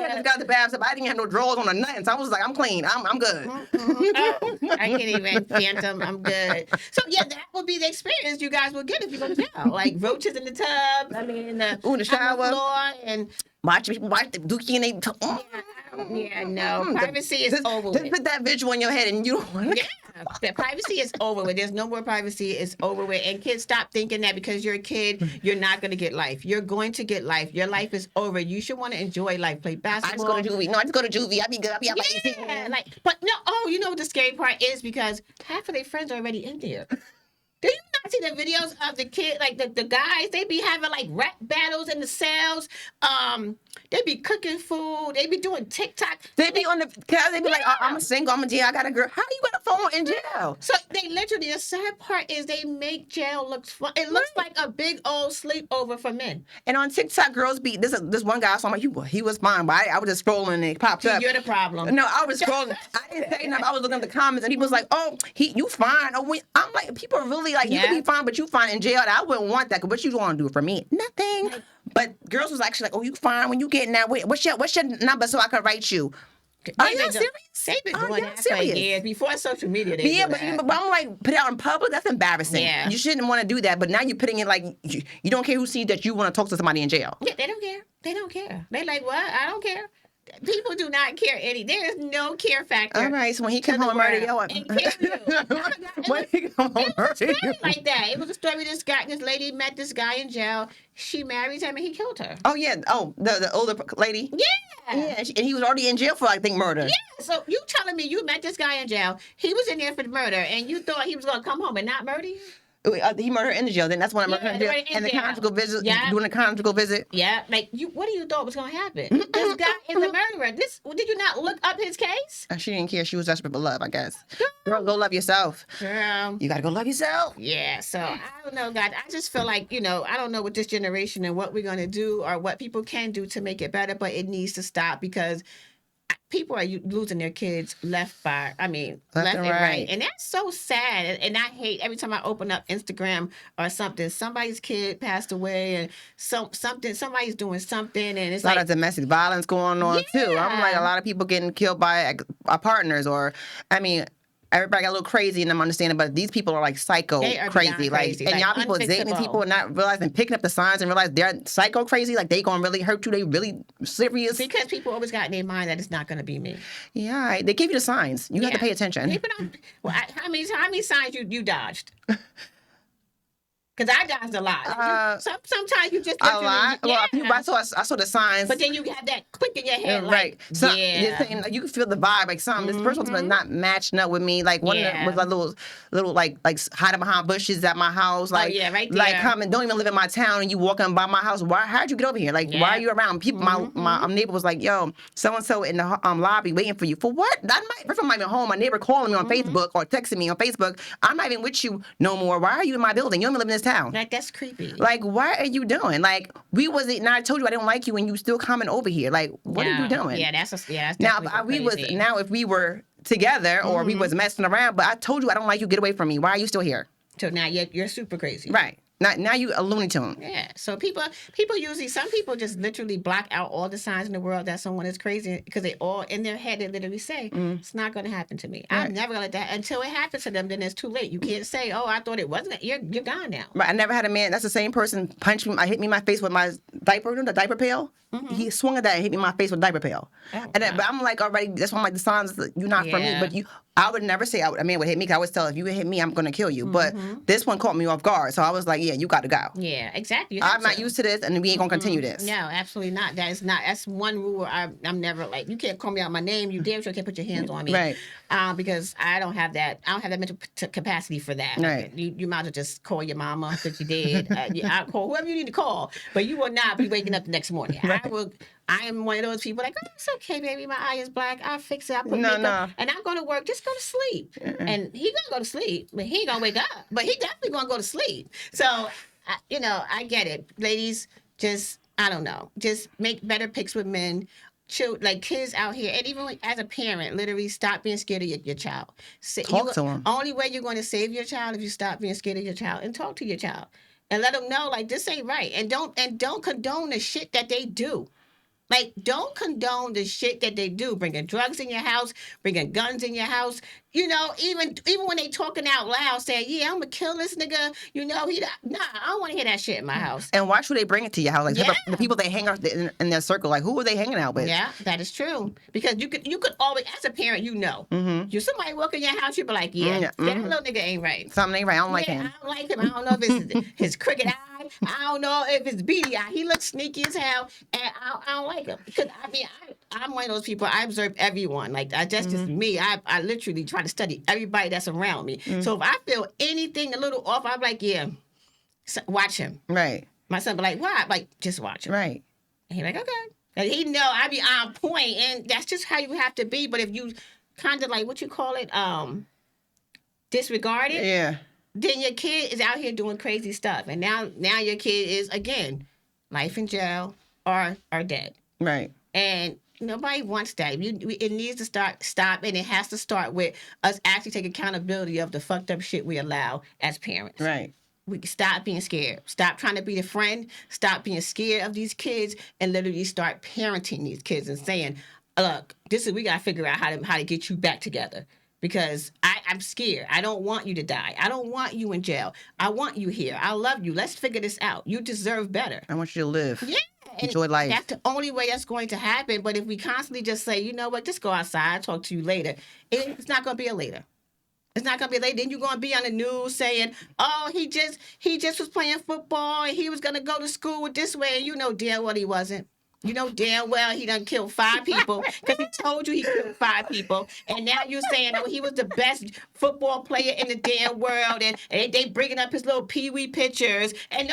just got the bathtub. I didn't have no drawers on or nothing, so I was like, I'm clean. I'm good. I can't even phantom. I'm good. So yeah, that would be the experience you guys would get if you go to jail. Like roaches in the tub. I mean, the shower, on the floor, and watch the dookie and they. Yeah, no. Privacy is over with. Just put that visual in your head, and you don't want to. Yeah, the privacy is over with. There's no more privacy. It's over with. And kids, stop thinking that because you're a kid, you're not going to get life. You're going to get life. Your life is over. You should want to enjoy life. Play basketball. I just go to juvie. No, I just go to juvie. I'll be good. I'll be out by 18. Yeah, but no. Oh, you know what the scary part is? Because half of their friends are already in there. Do you not see the videos of the kid, like the guys? They be having like rap battles in the cells. They be cooking food. They be doing TikTok. They be on the. They be like, oh, I'm a single. I'm a jail. I got a girl. How you got a phone in jail? So they literally. The sad part is they make jail look fun. It looks like a big old sleepover for men. And on TikTok, girls be this one guy. So I'm like, he was fine, but I was just scrolling and it popped up. You're the problem. No, I was scrolling. I didn't say nothing. I was looking at the comments and he was like, oh, you fine. Oh, I'm like, people are really like, you can be fine, but you fine in jail. I wouldn't want that. What you want to do for me? Nothing. But girls was actually like, oh, you fine when you getting that way. What's your number so I can write you? Are you serious? They've been Are doing y'all that serious? for years. Before social media, they Yeah, do that. but I'm like, put it out in public. That's embarrassing. Yeah. You shouldn't want to do that. But now you're putting it like you don't care who sees that you want to talk to somebody in jail. Yeah, they don't care. They don't care. They like, what? I don't care. People do not care any. There is no care factor. All right, so when he to come the home and murder world. you, And kill you. Oh my God. when he come home and murder It you. was like that. It was a story. This lady met this guy in jail. She married him and he killed her. Oh yeah. Oh, the older lady. Yeah. Yeah, and he was already in jail for I think murder. Yeah. So you telling me you met this guy in jail? He was in there for murder, and you thought he was gonna come home and not murder you? He murdered her in the jail. Then that's when I murdered her in they jail. were in And the jail. conjugal visit. Yeah. Doing a conjugal visit. Yeah. Like you. What do you thought was gonna happen? This guy is a murderer. Did you not look up his case? She didn't care. She was desperate for love, I guess. Girl, go love yourself. Girl. You gotta go love yourself. Yeah, so I don't know, God. I just feel like, I don't know with this generation and what we're going to do or what people can do to make it better, but it needs to stop because people are losing their kids left and right. And that's so sad. And I hate every time I open up Instagram or something, somebody's kid passed away and somebody's doing something. And it's a lot of domestic violence going on too. I'm like, a lot of people getting killed by partners everybody got a little crazy and I'm understanding, but these people are like psycho crazy. Like, and y'all people dating people and not realizing, picking up the signs and realize they're psycho crazy. Like, they gonna really hurt you. They really serious. Because people always got in their mind that it's not gonna be me. Yeah, they give you the signs. You have to pay attention. People don't. Well, how many signs you dodged? Because I dodged a lot. Sometimes you just a lot. Yeah. Well, I saw the signs. But then you have that click in your head, right? You're saying, like, you can feel the vibe. Like this person's not matching up with me. Like one of them was like little like hiding behind bushes at my house. Like right there. Like come and don't even live in my town and you walking by my house. How'd you get over here? Like why are you around? People, my neighbor was like, yo, so and so in the lobby waiting for you for what? First I'm not even home. My neighbor calling me on Facebook or texting me on Facebook. I'm not even with you no more. Why are you in my building? You don't even live in this town. Like, that's creepy. Like, why are you doing? Like, we wasn't. Now I told you I don't like you, and you still coming over here. Like, what are you doing? Yeah, that's now. If we were together or we was messing around, but I told you I don't like you. Get away from me. Why are you still here? So now you're super crazy. Right. Now you a Looney Tune. Yeah. So people usually, some people just literally block out all the signs in the world that someone is crazy because they all in their head they literally say it's not going to happen to me. Right. I'm never going to let that until it happens to them. Then it's too late. You can't say, oh, I thought it wasn't. You're gone now. Right. I never had a man. That's the same person punched me. Hit me in my face with my diaper. You know, the diaper pail. He swung at that and hit me in my face with a diaper pail. Oh, but I'm like already. That's why I'm like the signs. You're not for me. But I would never say a man would hit me. Cause I always tell if you would hit me, I'm gonna kill you. But this one caught me off guard, so I was like, yeah, you got to go. Yeah, exactly. I'm not used to this, and we ain't gonna continue this. No, absolutely not. That's one rule. I'm never like, you can't call me out my name. You damn sure can't put your hands on me. Right. Because I don't have that. I don't have that mental capacity for that. Right. You might as well just call your mama that you did. I'll call whoever you need to call, but you will not be waking up the next morning. Right. I am one of those people like, oh, it's okay, baby. My eye is black. I'll fix it. I'll put makeup. And I'm going to work. Just go to sleep. And he going to go to sleep, but he ain't going to wake up. But he definitely going to go to sleep. So, I get it. Ladies, just, I don't know. Just make better picks with men. Like kids out here, and even as a parent, literally stop being scared of your child. Talk to them. Only way you're going to save your child if you stop being scared of your child and talk to your child and let them know like this ain't right, and don't condone the shit that they do. Like, don't condone the shit that they do, bringing drugs in your house, bringing guns in your house. Even when they talking out loud, saying, yeah, I'm going to kill this nigga. I don't want to hear that shit in my house. And why should they bring it to your house? Like, the people they hang out in their circle, like, who are they hanging out with? Yeah, that is true. Because you could always, as a parent, you somebody walk in your house, you be like, that little nigga ain't right. Something ain't right. I don't like him. I don't like him. I don't know if it's his crooked eye. I don't know if it's beady eye. He looks sneaky as hell, and I don't like him. Because, I'm one of those people, I observe everyone. Like, just me. I literally try to study everybody that's around me. So if I feel anything a little off, I'm like, yeah, watch him. Right. My son be like, why? I'm like, just watch him. Right. And he like, okay. And he know I be on point, and that's just how you have to be. But if you kind of like, what you call it, disregard it, then your kid is out here doing crazy stuff. And now your kid is, again, life in jail or dead. Right. And nobody wants that. It needs to stop, and it has to start with us actually taking accountability of the fucked up shit we allow as parents. Right. We can stop being scared. Stop trying to be the friend. Stop being scared of these kids, and literally start parenting these kids and saying, look, we got to figure out how to get you back together. Because I'm scared. I don't want you to die. I don't want you in jail. I want you here. I love you. Let's figure this out. You deserve better. I want you to live. Yeah. Enjoy life. That's the only way that's going to happen. But if we constantly just say, you know what, just go outside, talk to you later, it's not going to be a later. It's not gonna be later. Then you're gonna be on the news saying, "Oh, he just was playing football and he was gonna go to school with this way," and you know damn well he wasn't. You know damn well he done killed 5 people because he told you he killed 5 people, and now you're saying, "Oh, he was the best football player in the damn world," and they bringing up his little pee-wee pictures, and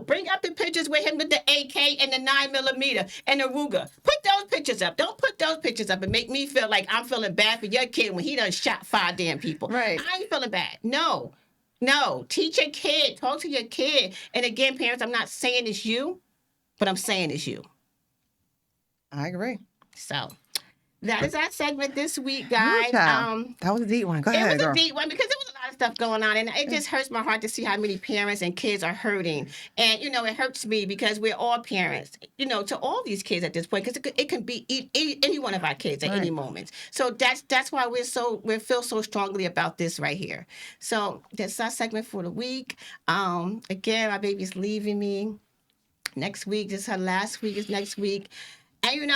bring up the pictures with him with the AK and the 9mm and the Ruger. Put those pictures up. Don't put those pictures up and make me feel like I'm feeling bad for your kid when he done shot 5 damn people. Right. I ain't feeling bad. No, teach your kid, talk to your kid, and again, parents, I'm not saying it's you, but I'm saying it's you. I agree. So that is our segment this week, guys. That was a deep one. Go ahead, It was girl. a deep one because there was a lot of stuff going on, and it just hurts my heart to see how many parents and kids are hurting. And it hurts me because we're all parents, to all these kids at this point, because it can be any one of our kids at any moment. So that's why we feel so strongly about this right here. So that's our segment for the week. Again, my baby's leaving me next week. This is her last week. Is next week. And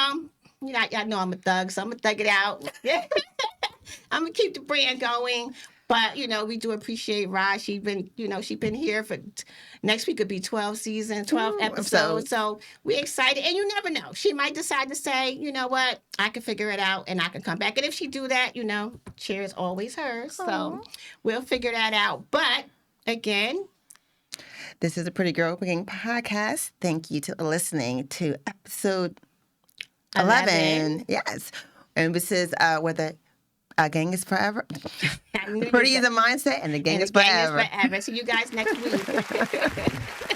y'all know I'm a thug, so I'm gonna thug it out. I'm gonna keep the brand going. But we do appreciate Raj. She's been here for next week could be 12 episodes. So we're excited. And you never know. She might decide to say, you know what, I can figure it out and I can come back. And if she do that, chair is always hers. Aww. So we'll figure that out. But again, this is a Pretty Girl Gang podcast. Thank you to listening to episode 11. Yes. And this is whether a gang is forever. Pretty is a mindset and the gang is forever. See you guys next week.